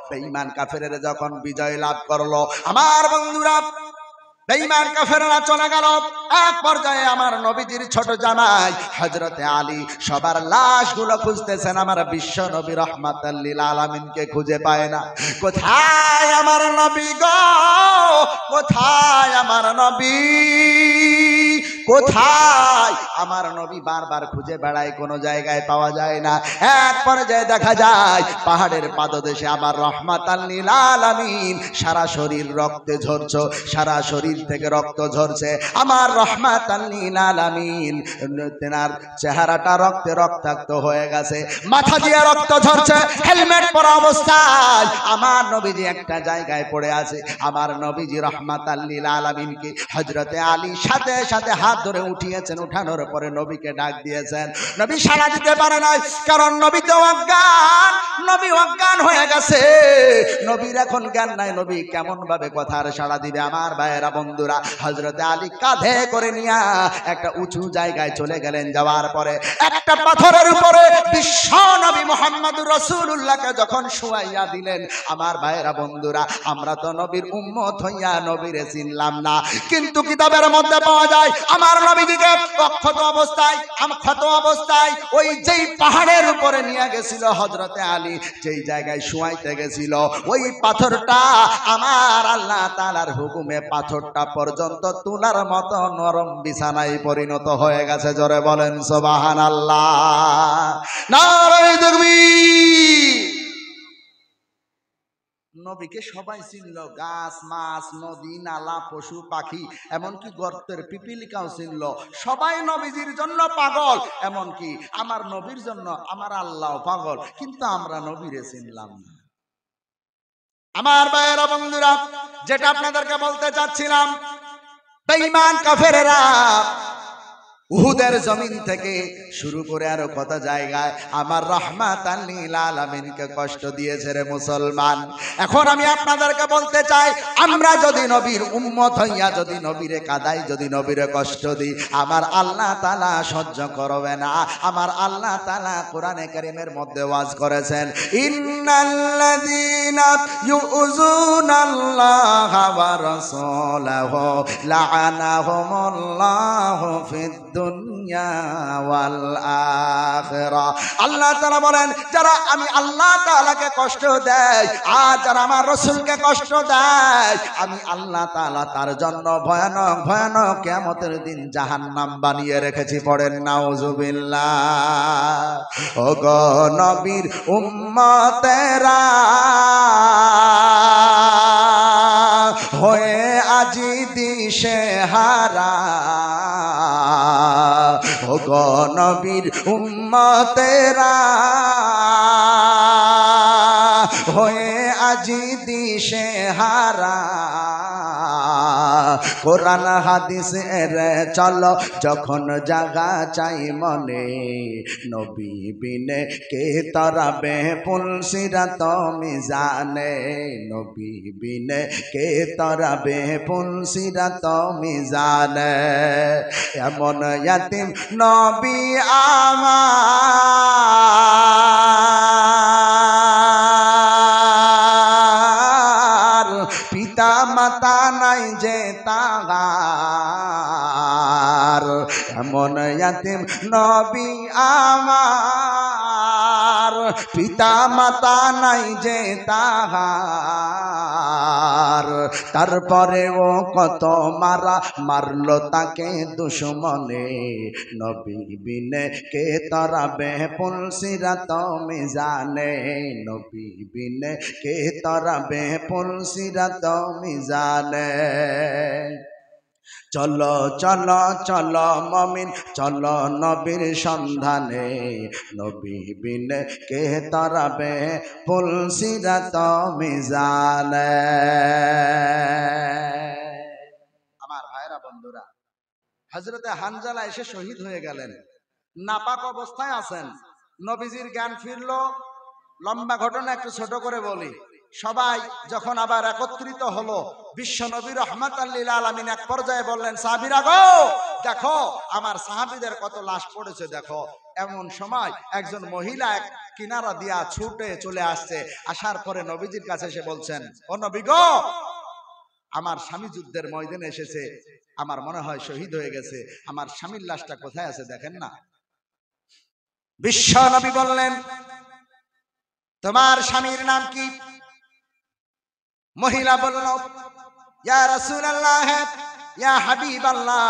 বেঈমান কাফেররা যখন বিজয় লাভ করলো, আমার বন্ধুরা, বেঈমান কাফেররা চলে গেল। এক পর্যায়ে আমার নবীজির ছোট জামাই হযরতে আলী সবার লাশগুলো খুঁজতেছেন, আমার বিশ্ব নবী রাহমাতাল লিল আলামিনকে খুঁজে পায় না। কোথায় আমার নবী গো, কোথায় আমার নবী, কোথায় আমার নবী? বারবার খুঁজে বেড়ায়, কোনো জায়গায় পাওয়া যায় না। এক পর্যায়ে দেখা যায় পাহাড়ের পাদদেশে আমার রাহমাতাল লিল আলামিন সারা শরীর রক্তে ঝরছে, সারা শরীর থেকে রক্ত ঝরছে। আমার রাহমাতাল লিল আলামিন তেনার চেহারাটা রক্তে রক্তাক্ত হয়ে গেছে, মাথা দিয়ে রক্ত ঝরছে, হেলমেট পরা অবস্থায় আমার নবীজি একটা জায়গায় পড়ে আছে। আমার নবীজি রাহমাতাল লিল আলামিনকে হযরতে আলী সাথে সাথে হাত ধরে উঠিয়েছেন। উঠানোর পরে নবীকে ডাক দিয়েছেন। নবী সাড়া দিতে পারে নাই, কারণ নবী তো অজ্ঞান, নবী অজ্ঞান হয়ে গেছে। নবীর এখন জ্ঞান নাই, নবী কেমন ভাবে কথার সাড়া দিবে? আমার ভাইয়েরা বন্ধুরা, হযরতে আলী কাঁধে করে নিয়ে একটা উঁচু জায়গায় চলে গেলেন। যাওয়ার পরে একটা পাথরের উপরে বিশ্ব নবী মুহাম্মদুর রাসূলুল্লাহকে যখন শুয়াইয়া দিলেন, আমার ভাইয়েরা বন্ধুরা, আমরা তো নবীর উম্মত হইয়া নবীরে চিনলাম না, কিন্তু কিতাবের মধ্যে পাওয়া যায় আমার নবীজিকে ক্ষত অবস্থায় ওই যেই পাহাড়ের উপরে নিয়ে গেছিল হযরতে আলী, যেই জায়গায় শুয়াইতে গেছিল, ওই পাথরটা আমার আল্লাহ তাআলার হুকুমে পাথরটা পর্যন্ত তুলার মতো নরম বিছানায় পরিণত হয়ে গেছে। জোরে বলেন সুবহানাল্লাহ, নারে তাকবীর। নবীকে সবাই চিনল, গাছ, মাছ, নদী, নালা, পশু পাখি, এমনকি গর্তের পিপিলিকাও চিনল। সবাই নবীজির জন্য পাগল, এমনকি আমার নবীর জন্য আমার আল্লাহ পাগল, কিন্তু আমরা নবীরে চিনলাম না। আমার ভাইয়েরা বন্ধুরা, যেটা আপনাদেরকে বলতে চাচ্ছিলাম, বেঈমান কাফেররা উহুদের জমিন থেকে শুরু করে আরো কত জায়গায় আমার রাহমাতাল লিল আলামিনকে কষ্ট দিয়েছে রে মুসলমান। এখন আমি আপনাদেরকে বলতে চাই, আমরা যদি নবীর উম্মত হইয়া যদি নবীরে কাদাই, যদি নবীরে কষ্ট দিই, আমার আল্লাহ তাআলা সহ্য করবে না। আমার আল্লাহ তাআলা কোরআনে কারীমের মধ্যে ওয়াজ করেছেন, ইন্নাল্লাযীনা ইউযুনাল্লাহা ওয়া রাসূলাহু লাআনাহুমুল্লাহু ফিদ দুনিয়া ওয়াল আখিরাহ। আল্লাহ তাআলা বলেন, যারা আমি আল্লাহ তাআলাকে কষ্ট দেয় আর যারা আমার রাসূলকে কষ্ট দেয়, আমি আল্লাহ তাআলা তার জন্য ভয়ানক ভয়ানক কিয়ামতের দিন জাহান্নাম বানিয়ে রেখেছি। পড়েন নাউযুবিল্লাহ। ও গো নবীর উম্মতেরা হয়ে আজি দিশেহারা, ও গো নবীর উম্মতেরা হয়ে আজি দিশেহারা, কোরআন হাদিস এর চলো যখন জাগা চাই মনে, নবী বিনে কে তরাবে পুলসিরাত মিজানে, নবী বিনে কে তরাবে পুলসিরাত মিজানে। এমন ইয়াতিম নবী আমার, পিতা পিতা মাতা নাই যে তাহার, এমন ইয়াতিম নবী আমার। পিতা মাতা নাই যে তাহার, তারপরেও কত মারা মারলো তাকে দুশমনে। নবী বিনে কে তরাবে পুলসিরাত মিজানে, নবী বিনে কে তরাবে পুলসিরাত মিজানে। চলো চলো চলো মমিন চলো নবীর সন্ধানে, নবী বিনে কে তরাবে পুলসিরাত মিজানে। আমার ভাইরা বন্ধুরা, হযরতে হানজালা এসে শহীদ হয়ে গেলেন, নাপাক অবস্থায় আছেন। নবীজির জ্ঞান ফিরল। লম্বা ঘটনা একটু ছোট করে বলি। সবাই যখন আবার একত্রিত হলো, বিশ্ব নবী রাহমাতাল লিল আলামিন এক পর্যায়ে বললেন, সাহাবীরা গো দেখো আমার সাহাবীদের কত লাশ পড়েছে দেখো। এমন সময় একজন মহিলা এক কিনারা দিয়া ছুটে চলে আসছে। আসার পরে নবীজির কাছে এসে বলছেন, ও নবী গো, আমার স্বামী যুদ্ধের ময়দানে এসেছে, আমার মনে হয় শহীদ হয়ে গেছে, আমার স্বামীর লাশটা কোথায় আছে দেখেন না। বিশ্ব নবী বললেন, তোমার স্বামীর নাম কি? মহিলা বলল, ইয়া রাসূলুল্লাহ, ইয়া হাবিবাল্লাহ,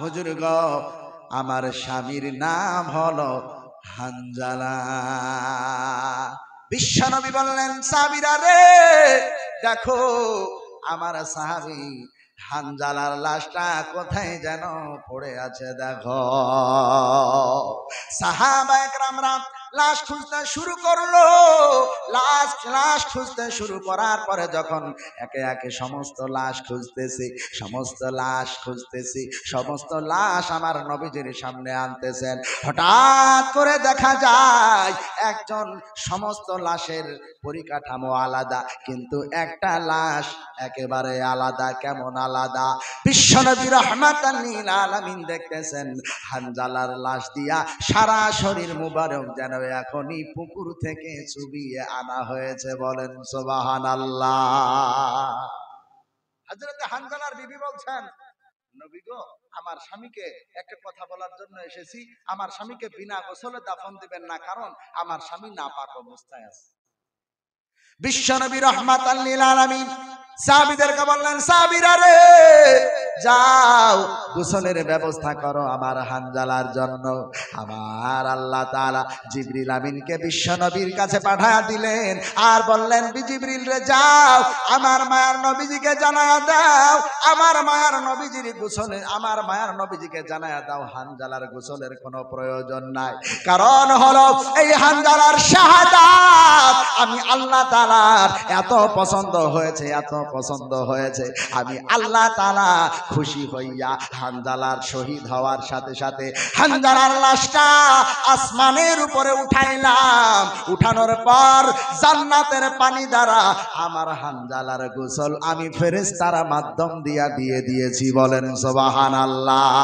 হুজুর গো আমার স্বামীর নাম হলো হানজালা। বিশ্ব নবী বললেন, সাহাবীরা রে দেখো আমার সাহাবী হানজালার লাশটা কোথায় যেন পড়ে আছে দেখো। সাহাবায়ে কেরামরা লাশ খুঁজতে শুরু করলো। লাশ খুঁজতে শুরু করার পরে যখন একে একে সমস্ত লাশ খুঁজতেছি, সমস্ত লাশ আমার নবীজির সামনে আনতেছেন। হঠাৎ করে দেখা যায় একজন, সমস্ত লাশের পরিকাঠামো আলাদা, কিন্তু একটা লাশ একেবারে আলাদা। কেমন আলাদা? বিশ্বনবী রাহমাতাল লিল আলামিন দেখতেছেন হানজালার লাশ দিয়া সারা শরীর মুবারক যেন এখনই পুকুর থেকে চুবিয়ে আনা হয়েছে। বলেন সুবহানাল্লাহ। হযরত হানজালার বিবি বলছেন, নবী গো আমার স্বামীকে একটা কথা বলার জন্য এসেছি, আমার স্বামীকে বিনা গোসলে দাফন দিবেন না, কারণ আমার স্বামী নাপাক অবস্থায় আছে। বিশ্বনবী রাহমাতাল লিল আলামিন সাহাবীদেরকে বললেন, সাহাবীরা রে যাও গোসলের ব্যবস্থা করো আমার হানজালার জন্য। আমার আল্লাহ তাআলা জিবরিল আমিনকে বিশ্বনবীর কাছে পাঠায়া দিলেন আর বললেন, জিবরিল রে যাও আমার মায়ার নবীজিকে জানায়া দাও, আমার মায়ার নবীজির গোসলে, আমার মায়ার নবীজিকে জানায়া দাও হানজালার গোসলের কোনো প্রয়োজন নাই। কারণ হলো এই হানজালার শাহাদাত আমি আল্লাহ তাআলার এত পছন্দ হয়েছে, এত পছন্দ হয়েছে, আমি আল্লাহ তাআলা খুশি হইয়া হানজালার শহীদ হওয়ার সাথে সাথে হানজালার লাশটা আসমানের উপরে উঠাইলাম। উঠানোর পর জান্নাতের পানি দ্বারা আমার হানজালার গোসল আমি ফেরেশতার মাধ্যম দিয়ে দিয়েছি। বলেন সুবহানাল্লাহ,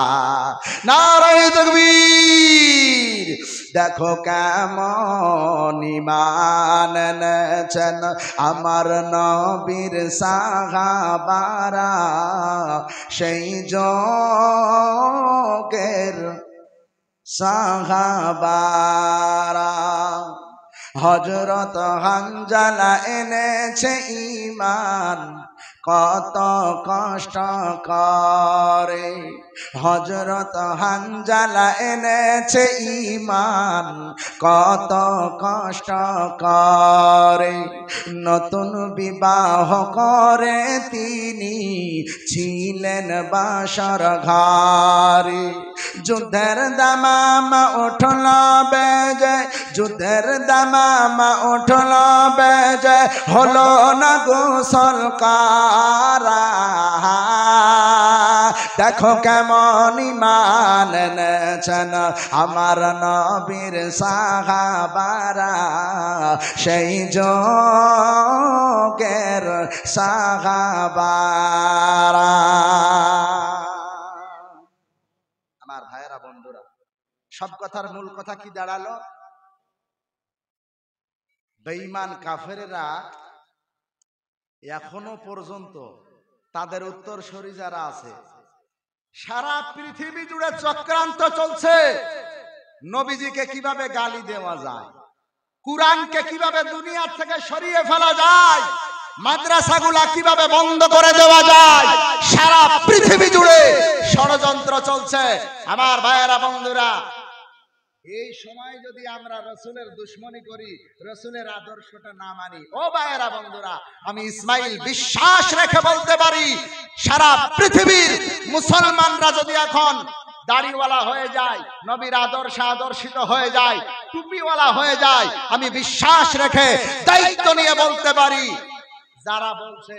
নারায়ে তাকবীর। দেখো কেমন ঈমান এনেছেন আমার নবীর সাহাবারা, সেই যুগের সাহাবারা। হযরত হানজালা এনেছে ঈমান কত কষ্ট করে, হযরত হানজালা এনেছে ঈমান কত কষ্ট করে। নতুন বিবাহ করে তিনি ছিলেন বাসর ঘরে। যুদ্ধের দামামা উঠল বেজে, যুদ্ধের দামামা উঠল বেজে, হলো না গোসল করা। দেখো কেমন ঈমান এনেছেন আমার নবীর সাহাবারা, সেই যুগের সাহাবারা। আমার ভাইয়েরা বন্ধুরা, সব কথার মূল কথা কি দাঁড়ালো? বেঈমান কাফেরেরা এখনো পর্যন্ত তাদের উত্তরসূরি যারা আছে, সারা পৃথিবী জুড়ে চক্রান্ত চলছে নবীজিকে কিভাবে গালি দেওয়া যায়, কুরআনকে কিভাবে দুনিয়া থেকে সরিয়ে ফেলা যায়, মাদ্রাসাগুলা কিভাবে বন্ধ করে দেওয়া যায়। সারা পৃথিবী জুড়ে ষড়যন্ত্র চলছে। আমার ভাইয়েরা বন্ধুরা, এই সময় যদি আমরা রসুলের দুশ্মনী করি, রসুলের আদর্শটা না মানি, ও ভাইয়েরা বন্ধুরা, আমি ইসমাইল বিশ্বাস রেখে বলতে পারি, সারা পৃথিবীর মুসলমানরা যদি এখন দাড়িওয়ালা হয়ে যায়, নবীর আদর্শে আদর্শিত হয়ে যায়, টুপিওয়ালা হয়ে যায়, আমি বিশ্বাস রেখে দায়িত্ব নিয়ে বলতে পারি, যারা বলছে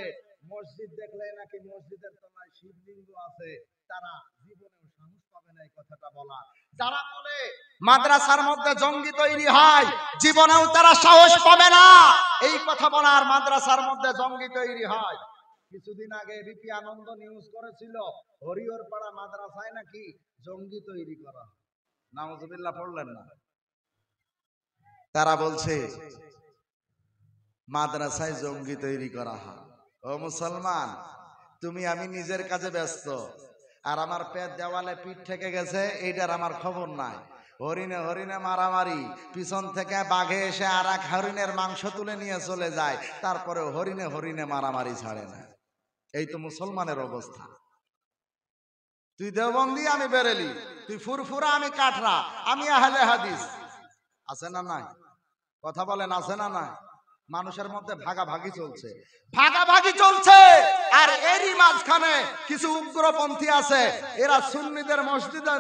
মসজিদ দেখলে নাকি মসজিদের তলায় শিবলিঙ্গ আছে, তারা জীবনেও সাহস পাবে না এই কথাটা বলা। যারা বলে মাদ্রাসার মধ্যে জঙ্গি তৈরি হয়, জীবনেও তারা সাহস পাবে না এই কথা বলার, মাদ্রাসার মধ্যে জঙ্গি তৈরি হয়। কিছুদিন আগে বিপি আনন্দ নিউজ করেছিল হরিহরপাড়া মাদ্রাসায় নাকি জঙ্গি তৈরি করা। নাউজুবিল্লাহ পড়লেন না? তারা বলছে মাদ্রাসায় জঙ্গি তৈরি করা হয়। ও মুসলমান, তুমি আমি নিজের কাজে ব্যস্ত, আর আমার পেট দেওয়ালে পিঠ থেকে গেছে এইটার আমার খবর নাই। হরিণে হরিণে মারামারি, পিছন থেকে বাঘে এসে আর এক হরিণের মাংস তুলে নিয়ে চলে যায়, তারপরে হরিণে হরিণে মারামারি ছাড়ে না। এই তো মুসলমানের অবস্থা। তুই দেওবন্দি, আমি বেরেলি, তুই ফুরফুরা, আমি কাঠরা, আমি আহলে হাদিস। আছে না নাই? কথা বলেন, আছে না নাই? মানুষের মধ্যে ভাগাভাগি চলছে, ভাগাভাগি চলছে। আর এরই মাঝখানে কিছু উগ্রপন্থী আছে, এরা সুন্নিদের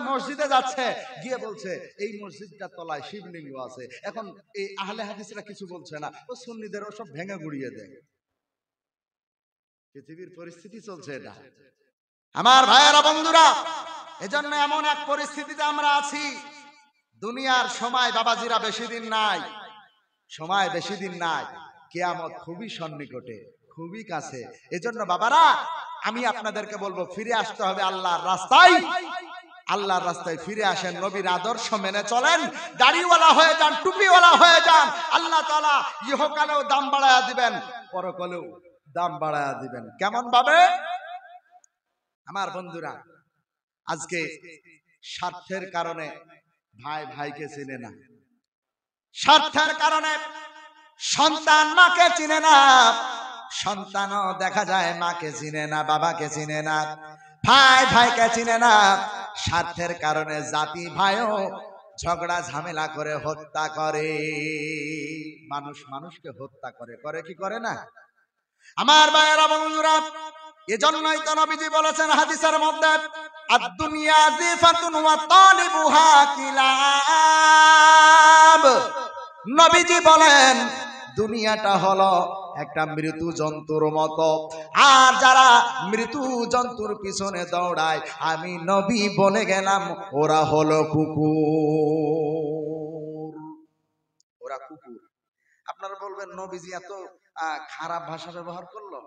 মসজিদে যাচ্ছে, গিয়ে বলছে এই মসজিদটার তলায় শিবলিঙ্গ আছে। এখন এই আহলে হাদিসরা কিছু বলছে না, ও সুন্নিদের ওসব ভেঙে গুড়িয়ে দেয়। পৃথিবীর পরিস্থিতি চলছে এটা। আমার ভাইয়েরা বন্ধুরা, এজন্য এমন এক পরিস্থিতিতে আমরা আছি, দুনিয়ার সময় বাবাজিরা বেশি দিন নাই, সময় বেশি দিন নাই, কিয়ামত খুবই সন্নিকটে, খুবই কাছে। এজন্য বাবারা, আমি আপনাদেরকে বলবো, ফিরে আসতে হবে আল্লাহর রাস্তায়। আল্লাহর রাস্তায় ফিরে আসেন, নবীর আদর্শ মেনে চলেন, দাড়িওয়ালা হয়ে যান, টুপিওয়ালা হয়ে যান। আল্লাহ তাআলা ইহকালেও দাম বাড়ায়া দিবেন, পরকালেও দাম বাড়ায়া দিবেন। কেমন ভাবে? আমার বন্ধুরা, আজকে স্বার্থের কারণে ভাই ভাইকে চিনে না, স্বার্থের কারণে সন্তান মাকে চিনে না, সন্তানও দেখা যায় মাকে চিনে না, বাবাকে চিনে না, ভাই ভাইকে চিনে না। স্বার্থের কারণে জাতি ভাইও ঝগড়া ঝামেলা করে হত্যা করে, মানুষ মানুষকে হত্যা করে, করে কি করে না? আমার ভাইয়েরা বন্ধুরা, এজন্যই তো নবীজি বলেছেন হাদিসের মধ্যে, আদ-দুনিয়া জিফাতুন ওয়া তালিবুহা কিলাব। নবীজি বলেন দুনিয়াটা হলো একটা মৃত্যু জন্তুর মতো, আর যারা মৃত্যু জন্তুর পিছনে দৌড়ায়, আমি নবী বলে গেলাম ওরা হলো কুকুর, ওরা কুকুর। আপনারা বলবেন নবীজি এত খারাপ ভাষা ব্যবহার করলো?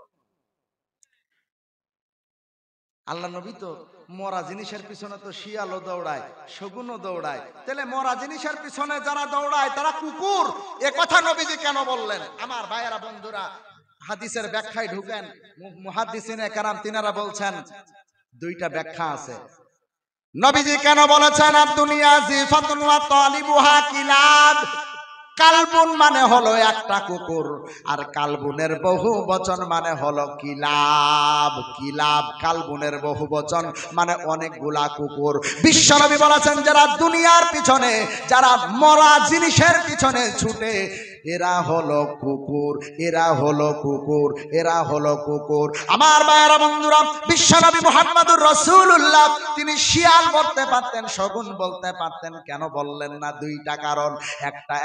আল্লাহ নবী তো মরা জিনিসের পিছনে তো শিয়ালও দৌড়ায়, শগুনও দৌড়ায়, তাহলে মরা জিনিসের পিছনে যারা দৌড়ায় তারা কুকুর, এ কথা নবীজি কেন বললেন? আমার ভাইয়েরা বন্ধুরা, হাদিসের ব্যাখ্যায় ঢুকেন, মুহাদ্দিসিনে কেরাম তিনারা বলছেন দুইটা ব্যাখ্যা আছে। নবীজি কেন বলেছেন আদ-দুনিয়া জিফাতুন ওয়া তালিবুহা কিলাব? কালবুন মানে হলো একটা কুকুর, আর কালবুনের বহু বচন মানে হলো কিলাব। কিলাব কালবুনের বহু বচন, মানে অনেকগুলা কুকুর। বিশ্বনবী বলেছেন যারা দুনিয়ার পিছনে, যারা মরা জিনিসের পিছনে ছুটে, এরা হলো কুকুর, এরা হলো কুকুর, এরা হলো কুকুর। আমার ভাইয়েরা বন্ধুরা, বিশ্বনবী মুহাম্মদুর রাসূলুল্লাহ তিনি শিয়াল বলতে পারতেন, শগুন বলতে পারতেন, কেন বললেন না? দুইটা কারণ।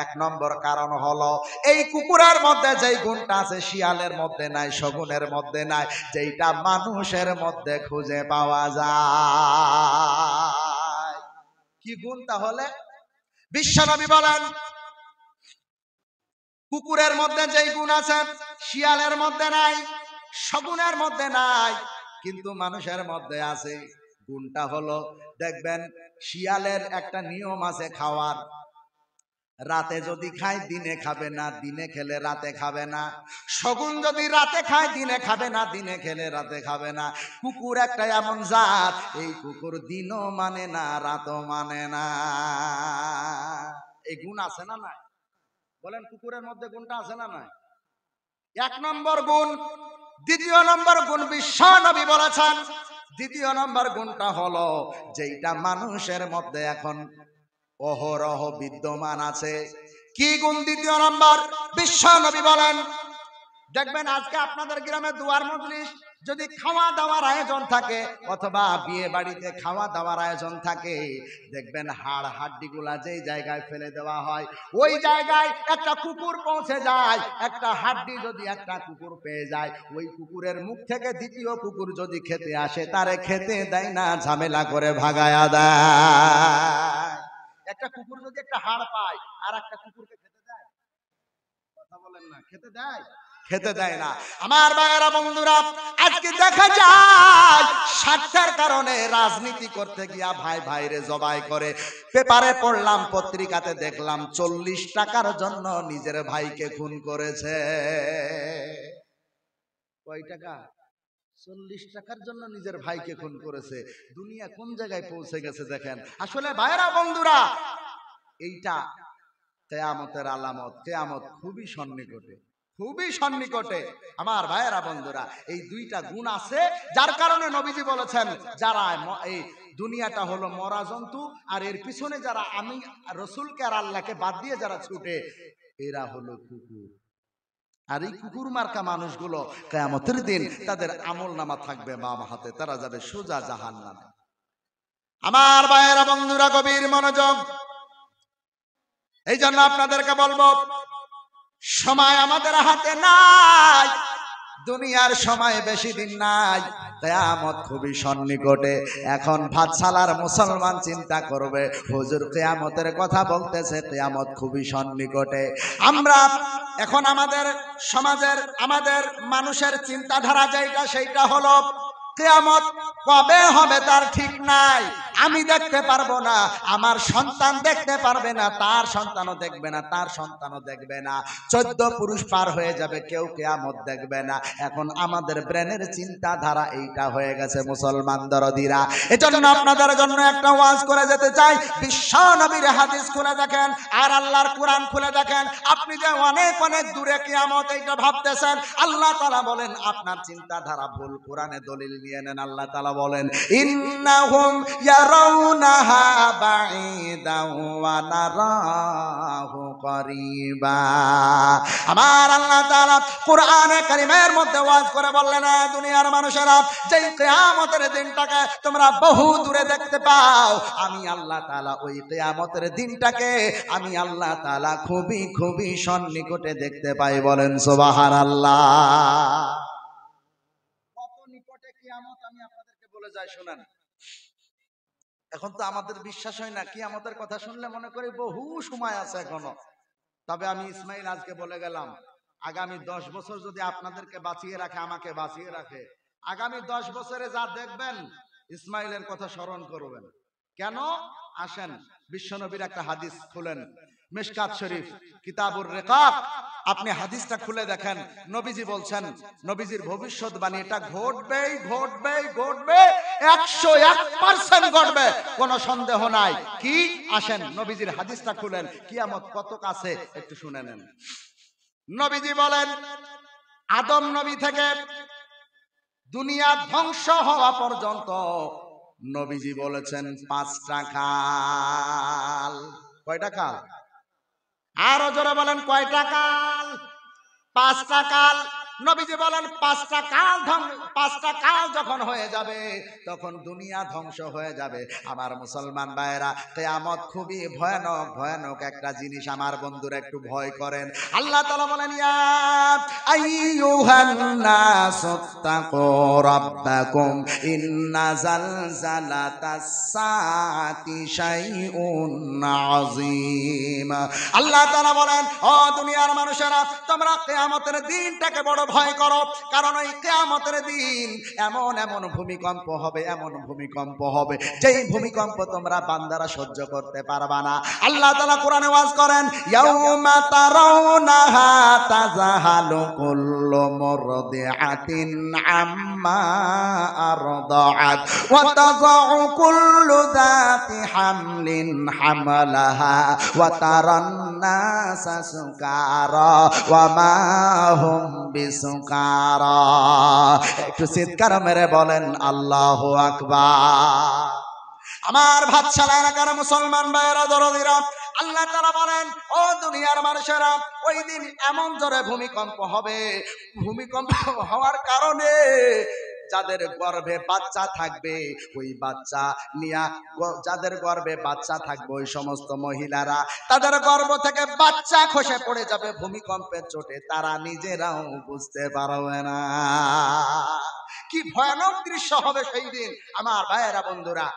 এক নম্বর কারণ হলো এই কুকুরের মধ্যে যেই গুণটা আছে শিয়ালের মধ্যে নাই, শগুনের মধ্যে নাই, যেইটা মানুষের মধ্যে খুঁজে পাওয়া যায়। কি গুণ তাহলে? বিশ্বনবী বলেন কুকুরের মধ্যে যেই গুণ আছে শিয়ালের মধ্যে নাই, শগুনের মধ্যে নাই, কিন্তু মানুষের মধ্যে আছে। গুণটা হলো, দেখবেন শিয়ালের একটা নিয়ম আছে খাওয়ার, রাতে যদি খায় দিনে খাবে না, দিনে খেলে রাতে খাবে না। শগুন যদি রাতে খায় দিনে খাবে না, দিনে খেলে রাতে খাবে না। কুকুর একটা এমন জাত, এই কুকুর দিনও মানে না, রাতও মানে না। এই গুণ আছে না নাই? বলেন, কুকুরের মধ্যে গুণটা আছে না নাই? এক নম্বর গুণ। দ্বিতীয় নম্বর গুণ বিশ্ব নবী বলেছেন, দ্বিতীয় নম্বর গুণটা হলো যেটা মানুষের মধ্যে এখন অহরহ বিদ্যমান আছে। কি গুণ দ্বিতীয় নম্বর? বিশ্ব নবী বলেন, দেখবেন আজকে আপনাদের গ্রামে দুয়ার মজলিস যদি খাওয়া দাওয়ার আয়োজন থাকে অথবা বিয়ে বাড়িতে খাওয়া দাওয়ার আয়োজন থাকে, দেখবেন হাড় হাড্ডি গুলা যেই জায়গায় ফেলে দেওয়া হয় ওই জায়গায় একটা কুকুর পৌঁছে যায়। একটা হাড্ডি যদি একটা কুকুর পেয়ে যায়, ওই কুকুরের মুখ থেকে দ্বিতীয় কুকুর যদি খেতে আসে তারে খেতে দেয় না, ঝামেলা করে ভাগায়া দেয়। একটা কুকুর যদি একটা হাড় পায় আর একটা কুকুরকে খেতে দেয়? কথা বলেন না, খেতে দেয়? খেতে দেয় না। আমার ভাইয়েরা বন্ধুরা, আজকে দেখা যায় স্বার্থের কারণে রাজনীতি করতে গিয়া ভাই ভাইরে জবাই করে। পেপারে পড়লাম, পত্রিকাতে দেখলাম 40 টাকার জন্য নিজের ভাইকে খুন করেছে। কয় টাকা? 40 টাকার জন্য নিজের ভাইকে খুন করেছে। দুনিয়া কোন জায়গায় পৌঁছে গেছে দেখেন। আসলে ভাইয়েরা বন্ধুরা, এইটা কিয়ামতের আলামত। কিয়ামত খুবই সন্নিকটে, খুবই সন্নিকটে। আমার ভাইয়েরা বন্ধুরা, এই দুইটা গুণ আছে যার কারণে নবীজি বলেছেন, যারা এই দুনিয়াটা হলো মরা জন্তু, আর এর পিছনে যারা আমি রসুলকে আর আল্লাহকে বাদ দিয়ে যারা ছুটে, এরা হলো কুকুর। আর এই কুকুর মার্কা মানুষগুলো কিয়ামতের দিন তাদের আমল নামা থাকবে বাম হাতে, তারা যাবে সোজা জাহান্নামে। আমার ভাইয়েরা বন্ধুরা, গভীর মনোযোগ। এই জন্য আপনাদেরকে বলবো, সময় আমাদের হাতে নাই, দুনিয়ার সময় বেশি দিন নাই, কিয়ামত খুবই সন্নিকটে। এখন ভাতশালার মুসলমান চিন্তা করবে, হুজুর কিয়ামতের কথা বলতেছে, কিয়ামত খুবই সন্নিকটে। আমরা এখন আমাদের সমাজের, আমাদের মানুষের চিন্তাধারা যেটা, সেইটা হলো কিয়ামত কবে হবে তার ঠিক নাই। আমি দেখতে পারবো না, আমার সন্তান দেখতে পারবে না, তার সন্তানও দেখবে না, তার সন্তানও দেখবে না। 14 পুরুষ পার হয়ে যাবে, কেউ কিয়ামত দেখবে না। এখন আমাদের ব্রেনের চিন্তাধারা এইটা হয়ে গেছে মুসলমান দরদিরা। এজন্য আপনাদের জন্য একটা ওয়াজ করে যেতে চাই। বিশ্ব নবীর হাদিস খুলে দেখেন আর আল্লাহর কোরআন খুলে দেখেন। আপনি যে অনেক অনেক দূরে কিয়ামত এইটা ভাবতেছেন, আল্লাহ তাআলা বলেন আপনার চিন্তাধারা ভুল। কোরআনে দলিল নিয়ে নেন। আল্লাহ তাআলা বলেন, ইন্নাহুম ইয়ারাউনাহা বাঈদাও ওয়া নারাহু করিবা। আমার আল্লাহ তাআলা কোরআনে কারীমের মধ্যে ওয়াজ করে বললেন, দুনিয়ার মানুষেরা, যে কিয়ামতের দিনটাকে তোমরা বহু দূরে দেখতে পাও, আমি আল্লাহ তাআলা ওই কিয়ামতের দিনটাকে আমি আল্লাহ তাআলা খুবই খুবই সন্নিকটে দেখতে পাই। বলেন সুবহানাল্লাহ। কত নিকটে কিয়ামত আমি আপনাদেরকে বলে যাই, শুনেন। এখন তো আমাদের বিশ্বাস হয় না, কিয়ামতের কথা শুনলে মনে করি বহু সময় আছে এখনো। তবে আমি ইসমাইল আজকে বলে গেলাম, আগামী 10 বছর যদি আপনাদেরকে বাঁচিয়ে রাখে, আমাকে বাঁচিয়ে রাখে, আগামী 10 বছরে যা দেখবেন ইসমাইলের কথা স্মরণ করবেন। কেন? আসেন বিশ্বনবীর একটা হাদিস খুলেন, মিশকাত শরীফ কিতাবুর রিকাক। আপনি হাদিসটা খুলে দেখেন। নবীজি বলছেন, নবীজির ভবিষ্যৎবাণী, এটা ঘটবেই ঘটবেই ঘটবে, 101% ঘটবে, কোনো সন্দেহ নাই। কি? আসেন নবীজির হাদিসটা খুলেন, কিয়ামত কত কাছে একটু শুনে নেন। নবীজি বলেন, আদম নবী থেকে দুনিয়া ধ্বংস হওয়া পর্যন্ত নবীজি বলেছেন 5টা কাল। কয়টা কাল? আরো জোরে বলেন, কয়টা কাল? 5টা কাল। নবীজি বলেন 5টা কাল যখন হয়ে যাবে তখন দুনিয়া ধ্বংস হয়ে যাবে। আমার মুসলমান ভাইয়েরা, কিয়ামত খুবই ভয়ানক ভয়ানক একটা জিনিস। আমার বন্ধুরা একটু ভয় করেন। আল্লাহ তাআলা বলেন, ইয়া আইয়ুহান নাসুত্তাকু রাব্বাকুম ইন্না জালজালাতাস সাআতি শাইউন আযীম। আল্লাহ তাআলা বলেন, ও দুনিয়ার মানুষেরা, তোমরা কিয়ামতের দিনটাকে বড় ভয় করো, কারণ ওই কিয়ামতের দিন এমন এমন ভূমিকম্প হবে, এমন ভূমিকম্প হবে যেই ভূমিকম্প তোমরা বান্দারা সহ্য করতে পারবা না। আল্লাহ তাআলা কোরআনে ওয়াজ করেন, ইয়াউমা তারাউনাহা তাযাহালু কুল্লু মুরদিআতিন আম্মা আরদাআত ওয়া তাযাউ কুল্লু যাতি হামলিন হামালাহা ওয়া তারান নাসা সুকারা ওয়া মা হুম বিসুকারা। একটু চিৎকার মেরে বলেন আল্লাহু আকবার। আমার ভাতশালা এলাকার মুসলমান ভাইয়েরা, দরদিরা, আল্লাহ তাআলা বলেন, ও দুনিয়ার মানুষেরা, ওই দিন এমন জোরে ভূমিকম্প হবে, ভূমিকম্প হওয়ার কারণে যাদের গর্ভে বাচ্চা থাকবে, ওই বাচ্চা নিয়া যাদের গর্ভে বাচ্চা থাকবে ওই সমস্ত মহিলারা, তাদের গর্ভ থেকে বাচ্চা খসে পড়ে যাবে ভূমিকম্পের চোটে, তারা নিজেরাও বুঝতে পারবে না। কি ভয়ানক দৃশ্য হবে সেই দিন আমার ভাইয়েরা, বন্ধুরা।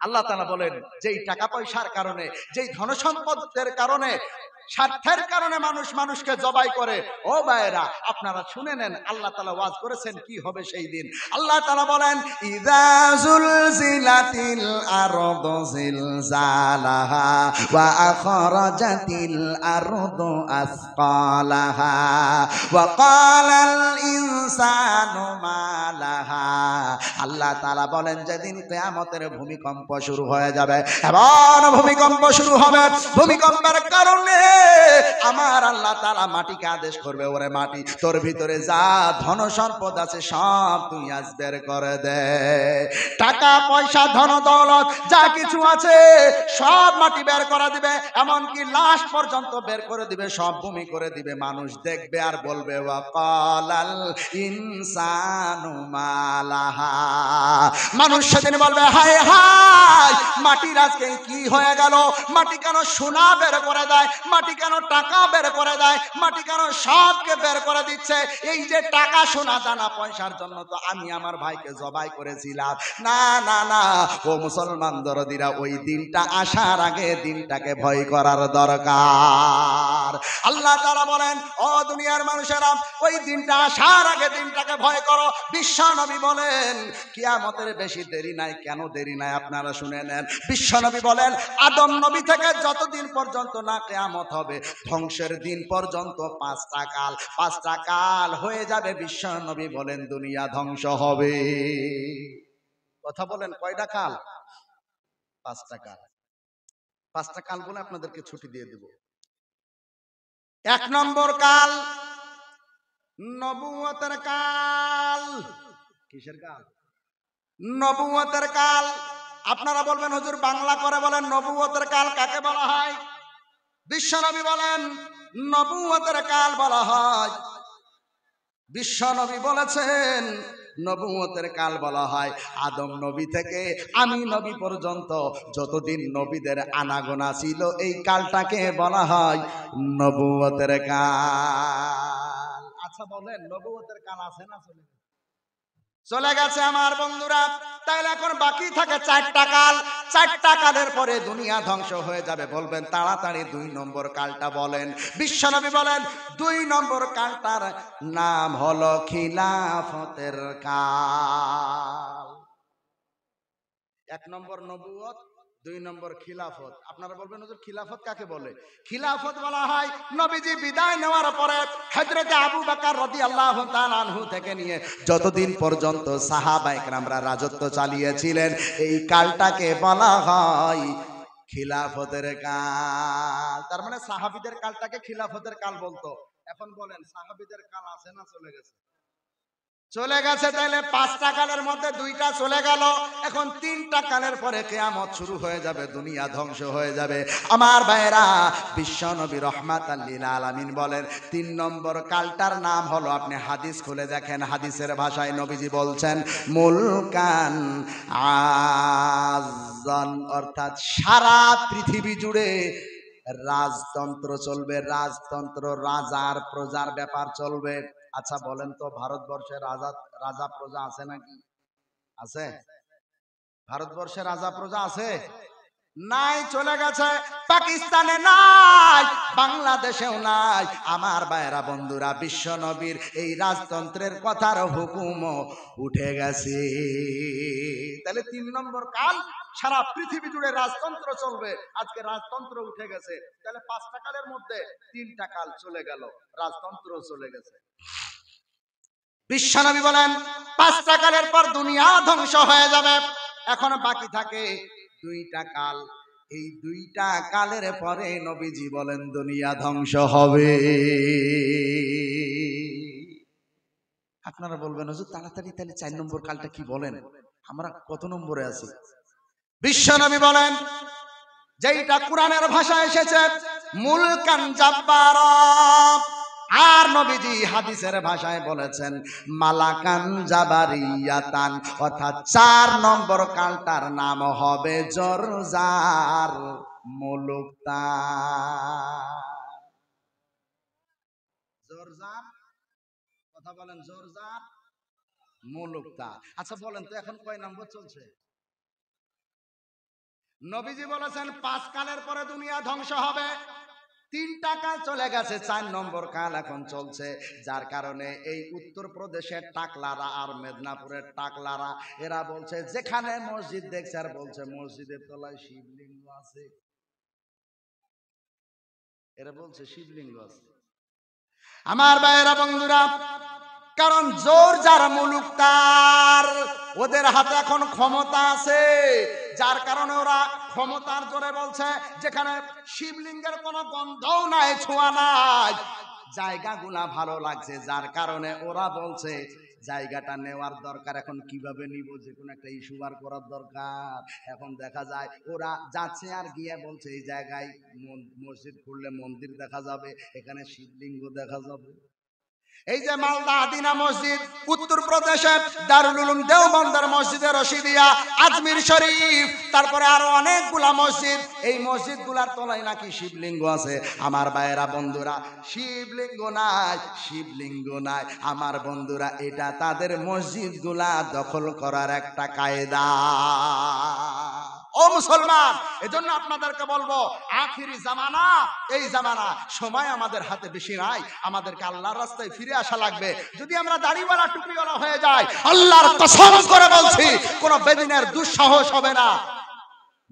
আল্লাহ তাআলা বলেন, যেই টাকা পয়সার কারণে, যেই ধনসম্পদের কারণে, স্বার্থের কারণে মানুষ মানুষকে জবাই করে, ও ভাইয়েরা আপনারা শুনে নেন, আল্লাহ তাআলা ওয়াজ করেছেন কি হবে সেই দিন। আল্লাহ তাআলা বলেন, ইযা যুলজিলাতিল আরদু জিলজালাহা ওয়া আখরাজাতিল আরদু আসকালাহা ওয়া ক্বালাল ইনসানু মা লাহা। আল্লাহ তাআলা বলেন, যেদিন কিয়ামতের ভূমিকম্প শুরু হয়ে যাবে, এমন ভূমিকম্প শুরু হবে, ভূমিকম্পের কারণে আমার আল্লাহ তাআলা মাটিকে আদেশ করবে, ওরে মাটি, তোর ভিতরে যা ধন সম্পদ আছে সব তুই আজ বের করে দে। টাকা পয়সা ধন দৌলত যা কিছু আছে সব মাটি বের করে দিবে, এমনকি লাশ পর্যন্ত বের করে দিবে, সব ভূমি করে দিবে। মানুষ দেখবে আর বলবে, ওয়া ক্বালাল ইনসানু মা লাহা। মানুষ সেদিন বলবে, হায় হায়, মাটির আজকে কি হয়ে গেল? মাটি কেন সোনা বের করে দেয়? মাটি কেন টাকা বের করে দেয়? মাটি কেন সবকে বের করে দিচ্ছে? এই যে টাকা সোনা দানা পয়সার জন্য তো আমি আমার ভাইকে জবাই করেছিলাম। না না না, ও মুসলমান দরদিরা, ওই দিনটা আসার আগে দিনটাকে ভয় করার দরকার। আল্লাহ তাআলা বলেন, ও দুনিয়ার মানুষেরা, ওই দিনটা আসার আগে দিনটাকে ভয় করো। বিশ্ব নবী বলেন, কিয়ামতের বেশি দেরি নাই। কেন দেরি নাই আপনারা শুনে নেন। বিশ্ব নবী বলেন, আদম নবী থেকে যতদিন পর্যন্ত না কিয়ামত হবে, ধ্বংসের দিন পর্যন্ত 5টা কাল, 5টা কাল হয়ে যাবে। বিশ্ব নবী বলেন দুনিয়া ধ্বংস হবে। কথা বলেন, কয়টা কাল? 5টা কাল। 5টা কাল বলে আপনাদেরকে ছুটি দিয়ে দেব। 1 নম্বর কাল নবুয়তের কাল। কিসের কাল? নবুয়তের কাল। আপনারা বলবেন, হুজুর বাংলা করে বলেন, নবুয়তের কাল কাকে বলা হয়? বিশ্বনবী বলেন, নবুয়তের কাল বলা হয়, বিশ্বনবী বলেছেন নবুয়তের কাল বলা হয় আদম নবী থেকে আমি নবী পর্যন্ত যতদিন নবীদের আনাগোনা ছিল, এই কালটাকে বলা হয় নবুয়তের কাল। আচ্ছা বলেন, নবুয়তের কাল আছে না চলে গেছে আমার বন্ধুরা? তাহলে এখন বাকি থাকে 4টা কাল। 4টা কালের পরে দুনিয়া ধ্বংস হয়ে যাবে। বলবেন তাড়াতাড়ি 2 নম্বর কালটা বলেন। বিশ্বনবী বলেন 2 নম্বর কালটার নাম হলো খিলাফতের কাল। 1 নম্বর নবুয়ত, 2 নম্বর খিলাফত। আপনারা বলবেন, হুজুর খিলাফত কাকে বলে? খিলাফত বলা হয় নবীজি বিদায় নেওয়ার পরে হযরতে আবু বকর রাদিয়াল্লাহু তাআলা আনহু থেকে নিয়ে যতদিন পর্যন্ত সাহাবায়ে কেরামরা রাজত্ব চালিয়েছিলেন, এই কালটাকে বলা হয় খিলাফতের কাল। তার মানে সাহাবীদের কালটাকে খিলাফতের কাল বলতো। এখন বলেন, সাহাবীদের কাল আছে না চলে গেছে? চলে গেছে। তাহলে 5টা কালের মধ্যে 2টা চলে গেল। এখন 3টা কালের পরে কিয়ামত শুরু হয়ে যাবে, দুনিয়া ধ্বংস হয়ে যাবে। আমার ভাইরা, বিশ্ব নবী রাহমাতাল লিল আলামিন বলেন 3 নম্বর কালটার নাম হলো, আপনি হাদিস খুলে দেখেন, হাদিসের ভাষায় নবীজি বলছেন মুলকান আযান, অর্থাৎ সারা পৃথিবী জুড়ে রাজতন্ত্র চলবে। রাজতন্ত্র, রাজার প্রজার ব্যাপার চলবে। আচ্ছা বলেন তো, ভারতবর্ষে রাজা প্রজা আছে নাকি? আছে? ভারতবর্ষে রাজা প্রজা আছে? নাই, চলে গেছে। পাকিস্তানে নাই, বাংলাদেশেও নাই। আমার ভাইরা বন্ধুরা, বিশ্ব নবীর এই রাজতন্ত্রের কথার হুকুম উঠে গেছে। তাহলে 3 নম্বর কাল, সারা পৃথিবী জুড়ে রাজতন্ত্র চলবে। আজকে রাজতন্ত্র উঠে গেছে। তাহলে 5টা কালের মধ্যে 3টা কাল চলে গেল, রাজতন্ত্র চলে গেছে। বিশ্বনবী বলেন 5টা কালের পর দুনিয়া ধ্বংস হয়ে যাবে। এখন বাকি থাকে 2টা কাল। এই 2টা কালের পরে নবীজি বলেন দুনিয়া ধ্বংস হবে। আপনারা বলবেন হুজুর তাড়াতাড়ি তাহলে 4 নম্বর কালটা কি বলেন, আমরা কত নম্বরে আছি? বিশ্বনবী বলেন যেইটা কোরআনের ভাষায় এসেছে মুলকান জাব্বারা, আর নবীজি হাদিসের ভাষায় বলেছেন মালাকান জাবারিয়াতান, অর্থাৎ 4 নম্বর কালটার নাম হবে জরজার মুলুকতার। জরজার, কথা বলেন, জরজার মুলুকতার। আচ্ছা বলেন তো এখন কয় নম্বর চলছে? নবীজি বলেছেন 5 কালের পরে দুনিয়া ধ্বংস হবে। 3টা কাল চলে গেছে, 4 নম্বর কাল এখন চলছে। যার কারণে এই উত্তরপ্রদেশের টাকলারা আর মেদিনীপুরের টাকলারা এরা বলছে যেখানে মসজিদ দেখছে, আর বলছে মসজিদের তলায় শিবলিঙ্গ আছে। এরা বলছে শিবলিঙ্গ আছে। আমার ভাইয়েরা বন্ধুরা, কারণ জোর যার মুলুক তার, ওদের হাতে এখন ক্ষমতা আছে। যার কারণে ওরা ক্ষমতার জোরে বলছে যেখানে শিবলিঙ্গের কোনো গন্ধও নাই, ছোঁয়া নাই, জায়গাগুলা ভালো লাগছে, যার কারণে ওরা বলছে জায়গাটা নেওয়ার দরকার। এখন কিভাবে নিব, যে কোনো একটা ইস্যু বার করার দরকার। এখন দেখা যায় ওরা যাচ্ছে আর গিয়ে বলছে এই জায়গায় মসজিদ খুললে মন্দির দেখা যাবে, এখানে শিবলিঙ্গ দেখা যাবে। এই যে মালদা আদিনা মসজিদ, উত্তরপ্রদেশে দারুল উলুম দেওবন্দের মসজিদে রশিদিয়া, আজমির শরীফ, তারপরে আরো অনেকগুলা মসজিদ, এই মসজিদগুলার তলায় নাকি শিবলিঙ্গ আছে। আমার ভাইয়েরা বন্ধুরা, শিবলিঙ্গ নাই, শিবলিঙ্গ নাই। আমার বন্ধুরা, এটা তাদের মসজিদগুলা দখল করার একটা কায়দা। ও মুসলমান, এজন্য আপনাদেরকে বলবো আখিরি জামানা, এই জামানা, সময় আমাদের হাতে বেশি নাই। আমাদেরকে আল্লাহর রাস্তায় ফিরে আসা লাগবে। যদি আমরা দাড়িওয়ালা টুপিওয়ালা হয়ে যাই, আল্লাহর কসম করে বলছি কোন বেদিনের দুঃসাহস হবে না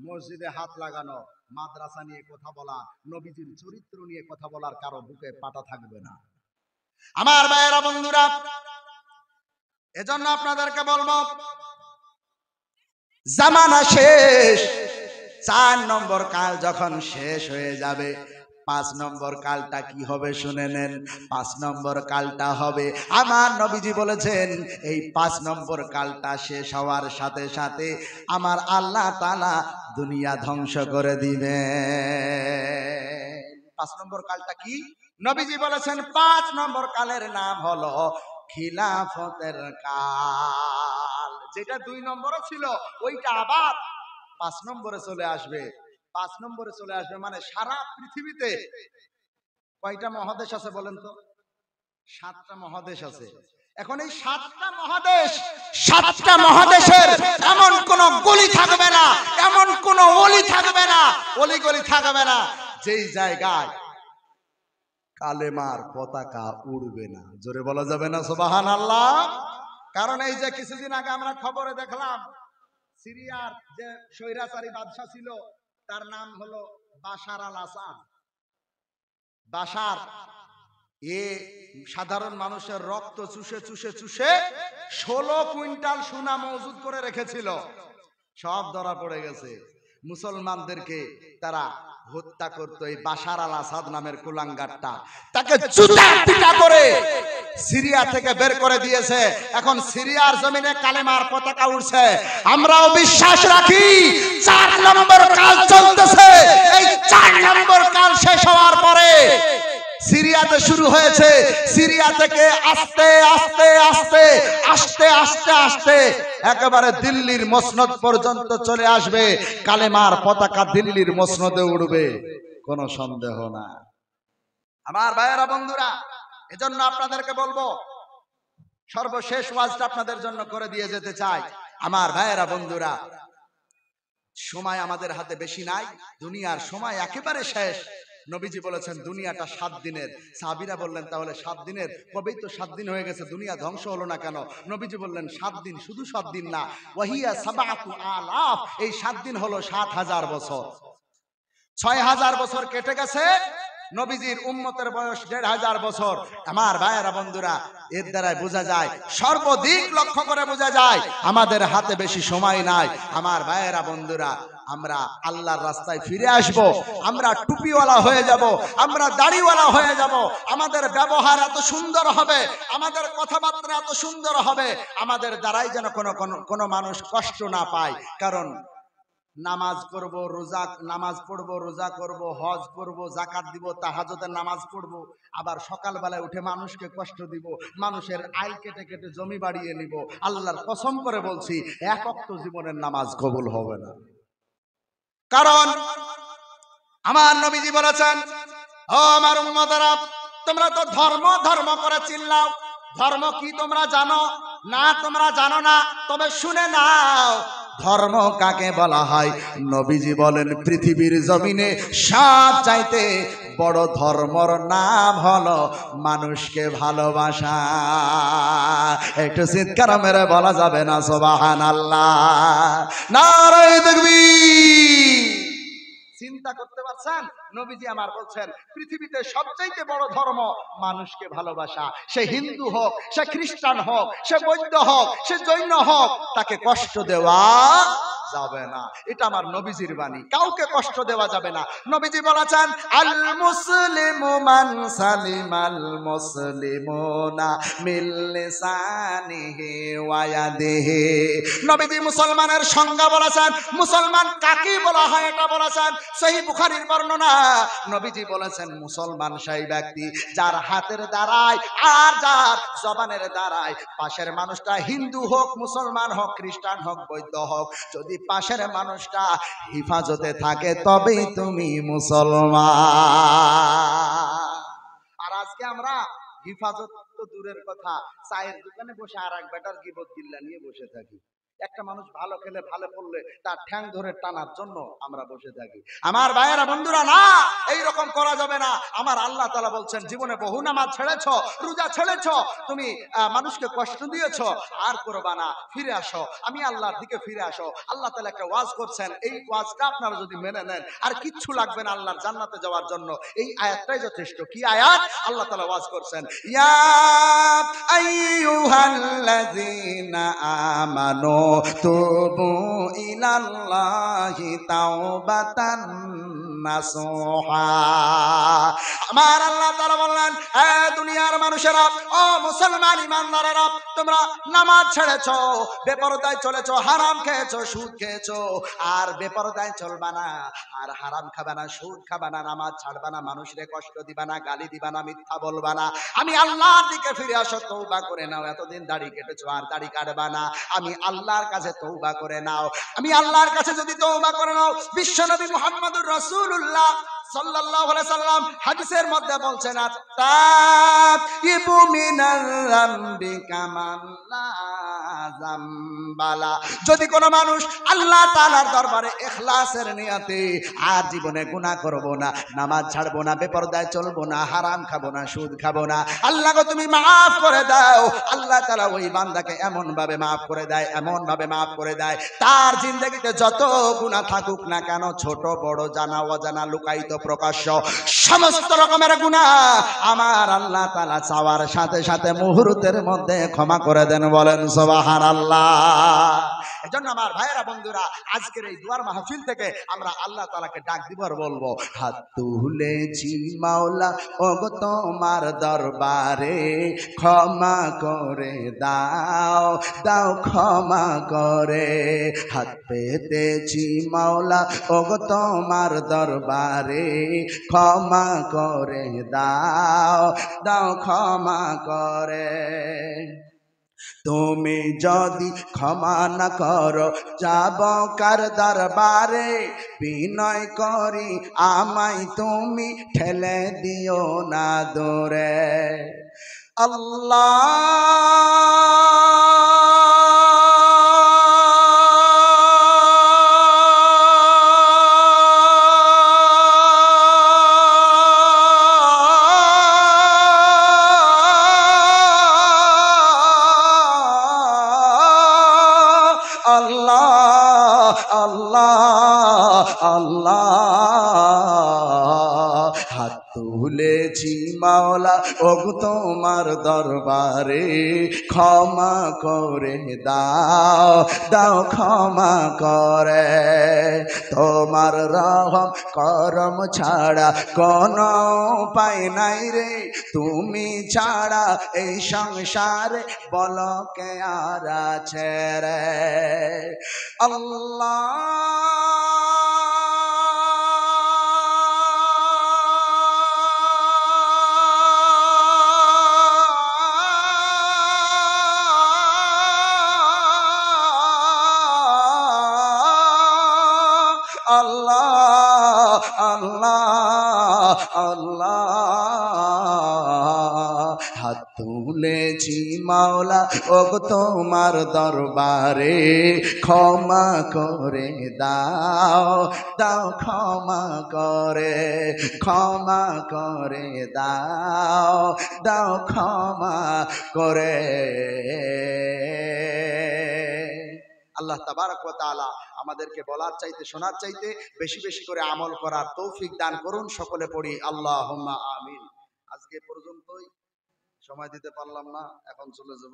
মসজিদে হাত লাগানো, মাদ্রাসা নিয়ে কথা বলা, নবীজির চরিত্র নিয়ে কথা বলার কারো বুকে পাটা থাকবে না। আমার ভাইয়েরা বন্ধুরা, এজন্য আপনাদেরকে বলবো জামানা শেষ। 4 নম্বর কাল যখন শেষ হয়ে যাবে, 5 নম্বর কালটা কি হবে শুনে নেন। 5 নম্বর কালটা হবে, আমার নবীজি বলেছেন এই 5 নম্বর কালটা শেষ হওয়ার সাথে সাথে আমার আল্লাহ তাআলা দুনিয়া ধ্বংস করে দিবে। 5 নম্বর কালটা কি? নবীজি বলেছেন 5 নম্বর কালের নাম হলো খিলাফতের কাল। যেটা 2 নম্বরে ছিল ওইটা আবার 5 নম্বরে চলে আসবে। 5 নম্বরে চলে আসবে মানে সারা পৃথিবীতে কয়টা মহাদেশ আছে বলেন তো? 7টা মহাদেশ আছে। এখন এই 7টা মহাদেশ, 7টা মহাদেশের এমন কোন গলি থাকবে না, এমন কোন অলি থাকবে না, অলি গলি থাকবে না যেই জায়গায় কালেমার পতাকা উড়বে না। জোরে বলা যাবে না সুবহানাল্লাহ? কারণ এই যে কিছুদিন আগে আমরা খবরে দেখলাম সিরিয়ার যে স্বৈরাচারী বাদশা ছিল তার নাম হলো বাশার আল আসাদ। বাশার এ সাধারণ মানুষের রক্ত চুষে চুষে চুষে 16 কুইন্টাল সোনা মজুদ করে রেখেছিল। সব ধরা পড়ে গেছে। মুসলমানদেরকে তারা হত্যা করতো। এই বাশার আল আসাদ নামের কুলাঙ্গারটা তাকে জুতা পিটা করে সিরিয়া থেকে বের করে দিয়েছে। এখন সিরিয়ার জমিনে কালেমার পতাকা উড়ছে। আমরাও বিশ্বাস রাখি 4 নম্বর কাল চলতেছে। এই 4 নম্বর কাল শেষ হওয়ার পরে সিরিয়াতে শুরু হয়েছে। সিরিয়া থেকে আস্তে আস্তে আস্তে আস্তে আস্তে আস্তে একেবারে দিল্লির মসনদ পর্যন্ত চলে আসবে। কালেমার পতাকা দিল্লির মসনদে উড়বে, কোনো সন্দেহ না। আমার ভাইয়েরা বন্ধুরা, এজন্য আপনাদেরকে বলবো, সর্বশেষ ওয়াজটা আপনাদের জন্য করে দিয়ে যেতে চাই। আমার ভাইয়েরা বন্ধুরা, সময় আমাদের হাতে বেশি নাই, দুনিয়ার সময় একেবারে শেষ। নবীজি বলেছেন দুনিয়াটা 7 দিনের। সাহাবীরা বললেন তাহলে 7 দিনের, কবেই তো 7 দিন হয়ে গেছে, দুনিয়া ধ্বংস হলো না কেন? নবীজি বললেন 7 দিন, শুধু 7 দিন না, ওয়াহিয়া সাবাতু আলাফ, এই 7 দিন হলো 7,000 বছর। 6,000 বছর কেটে গেছে, নবীজির উম্মতের বয়স 1,500 বছর। আমার ভাইয়েরা বন্ধুরা, এর দ্বারাই বোঝা যায়, সর্বদিক লক্ষ্য করে বোঝা যায় আমাদের হাতে বেশি সময় নাই। আমার ভাইয়েরা বন্ধুরা, আমরা আল্লাহর রাস্তায় ফিরে আসব, আমরা টুপিওয়ালা হয়ে যাব, আমরা দাড়িওয়ালা হয়ে যাব, আমাদের ব্যবহার এত সুন্দর হবে, আমাদের কথাবার্তা এত সুন্দর হবে, আমাদের দ্বারাই যেন কোনো মানুষ কষ্ট না পায়। কারণ নামাজ করব, নামাজ পড়বো, রোজা করব, হজ করব, যাকাত দিব, তাহাজ্জুদের নামাজ পড়ব, আবার সকালবেলায় উঠে মানুষকে কষ্ট দিব, মানুষের আয় কেটে কেটে জমি বাড়িয়ে নিব। আল্লাহর কসম করে বলছি, এক ওয়াক্ত জীবনের নামাজ কবুল হবে না। কারণ আমার নবীজি বলেছেন, ও আমার উম্মতেরা, তোমরা তো ধর্ম ধর্ম করে চিল্লাও, ধর্ম কি তোমরা জানো? না, তোমরা জানো না, তবে শুনে নাও ধর্ম কাকে বলা হয়। নবীজি বলেন পৃথিবীর জমিনে সবচাইতে বড় ধর্মর নাম হলো মানুষকে ভালোবাসা। একটু চিৎকার মেরে বলা যাবে না সুবহানাল্লাহ? নারায়ে তাকবীর। চিন্তা করতে পারছেন? নবীজি আমার বলছেন পৃথিবীতে সবচাইতে বড় ধর্ম মানুষকে ভালোবাসা। সে হিন্দু হোক, সে খ্রিস্টান হোক, সে বৌদ্ধ হোক, সে জৈন হোক, তাকে কষ্ট দেওয়া যাবে না। এটা আমার নবীজির বাণী, কাউকে কষ্ট দেওয়া যাবে না। নবীজি বলেছেন আল মুসলিমু মান সালিমাল মুসলিমুনা মিন লিসানিহি ওয়া ইয়াদিহি। নবীজি মুসলমানের সংজ্ঞা বলেছেন, মুসলমান কাকে বলা হয় এটা বলেছেন। সহিহ বুখারীর বর্ণনা, নবীজি বলেছেন মুসলমান সেই ব্যক্তি যার হাতের দ্বারায় আর যার জবানের দ্বারায় পাশের মানুষটা হিন্দু হোক, মুসলমান হোক, খ্রিস্টান হোক, বৌদ্ধ হোক, যদি পাশের মানুষটা হিফাজতে থাকে তবেই তুমি মুসলমান। আর আজকে আমরা হিফাজত তো দূরের কথা, চায়ের দোকানে বসে আর এক বেটার গিবত গিল্লা নিয়ে বসে থাকি। একটা মানুষ ভালো খেলে ভালো পড়লে তার ঠ্যাং ধরে টানার জন্য আমরা বসে থাকি। আমার ভাইয়েরা বন্ধুরা, না, এইরকম করা যাবে না। আমার আল্লাহ তাআলা বলছেন জীবনে বহু নামাজ ছেড়েছো, রোজা ছেড়েছো, তুমি মানুষকে কষ্ট দিয়েছো, আর করবা না, ফিরে আসো, আমি আল্লাহর দিকে ফিরে আসো। আল্লাহ তাআলা একটা ওয়াজ করছেন, এই ওয়াজটা আপনারা যদি মেনে নেন আর কিচ্ছু লাগবে না আল্লাহর জান্নাতে যাওয়ার জন্য। এই আয়াতটাই যথেষ্ট। কি আয়াত? আল্লাহ তাআলা ওয়াজ করছেন, ইয়া আইয়ুহাল্লাযীনা আমানু তুবু ইলাল্লাহি তাওবাতান নাসুহা। আমার আল্লাহ তাআলা বললেন, এ দুনিয়ার মানুষেরা, ও মুসলমান ইমানদারেরা, তোমরা নামাজ ছেড়েছো, বেপরদায় চলেছো, হারাম খেয়েছো, সুদ খেয়েছো, আর বেপরদায় চলবা না, আর হারাম খাবা না, সুদ খাবা না, নামাজ ছাড়বা না, মানুষরে কষ্ট দিবা না, গালি দিবা না, মিথ্যা বলবা না, আমি আল্লাহর দিকে ফিরে আসো, তওবা করে নাও। এতদিন দাড়ি কেটেছো, আর দাড়ি কাটবা না, আমি আল্লাহর কাছে তওবা করে নাও। আমি আল্লাহর কাছে যদি তওবা করে নাও, বিশ্বনবী মুহাম্মদুর রাসূলুল্লাহ সাল্লাল্লাহু আলাইহি সাল্লাম হাদিসের মধ্যে বলছেন, আত-তাইবু মিনাল যামবি কামান লা যামবালা। যদি কোনো মানুষ আল্লাহ তাআলার দরবারে ইখলাসের নিয়তে আর জীবনে গুনাহ করব না, নামাজ ছাড়বো না, বেপরদায় চলবো না, হারাম খাবো না, সুদ খাবো না, আল্লাহ গো তুমি মাফ করে দাও, আল্লাহ তাআলা ওই বান্দাকে এমন ভাবে মাফ করে দেয়, এমন ভাবে মাফ করে দেয়, তার জিন্দেগিতে যত গুনাহ থাকুক না কেন, ছোট বড়, জানা অজানা, লুকায়িত প্রকাশ্য, সমস্ত রকমের গুনাহ আমার আল্লাহ তাআলা চাওয়ার সাথে সাথে মুহূর্তের মধ্যে ক্ষমা করে দেন। বলেন সুবহানাল্লাহ। এজন্য আমার ভাইয়েরা বন্ধুরা, আজকের এই দুয়ার মাহফিল থেকে আমরা আল্লাহ তাআলাকে ডাক দিব আর বলবো, হাত তুলেছি মাওলা ওগো তোমার দরবারে, ক্ষমা করে দাও, দাও ক্ষমা করে। হাত পেতেছি মাওলা ওগো তোমার দরবারে, ক্ষমা করে দাও, দাও ক্ষমা করে। তুমি যদি ক্ষমা না করো, যাব কার দরবারে, বিনয় করি আমায় তুমি ঠেলে দিও না দূরে। আল্লাহ আল্লাহ আল্লাহ আল্লাহ হাত তুলেছি মাওলা ওগো তোমার দরবারে ক্ষমা করে দাও দাও ক্ষমা করে তোমার রহম করম ছাড়া কোনো উপায় নাই রে তুমি ছাড়া এই সংসারে বলো কে আর আছে রে আল্লাহ আল্লাহ আল্লাহ হাত তুলেছি মাওলা ওগো তোমার দরবারে ক্ষমা করে দাও দাও ক্ষমা করে দাও দাও ক্ষমা করে আল্লাহ তাবারক ওয়া তাআলা আমাদেরকে বলার চাইতে শোনার চাইতে বেশি বেশি করে আমল করার তৌফিক দান করুন সকলে পড়ি আল্লাহুম্মা আমিন আজকে পর্যন্তই সময় দিতে পারলাম না এখন চলে যাব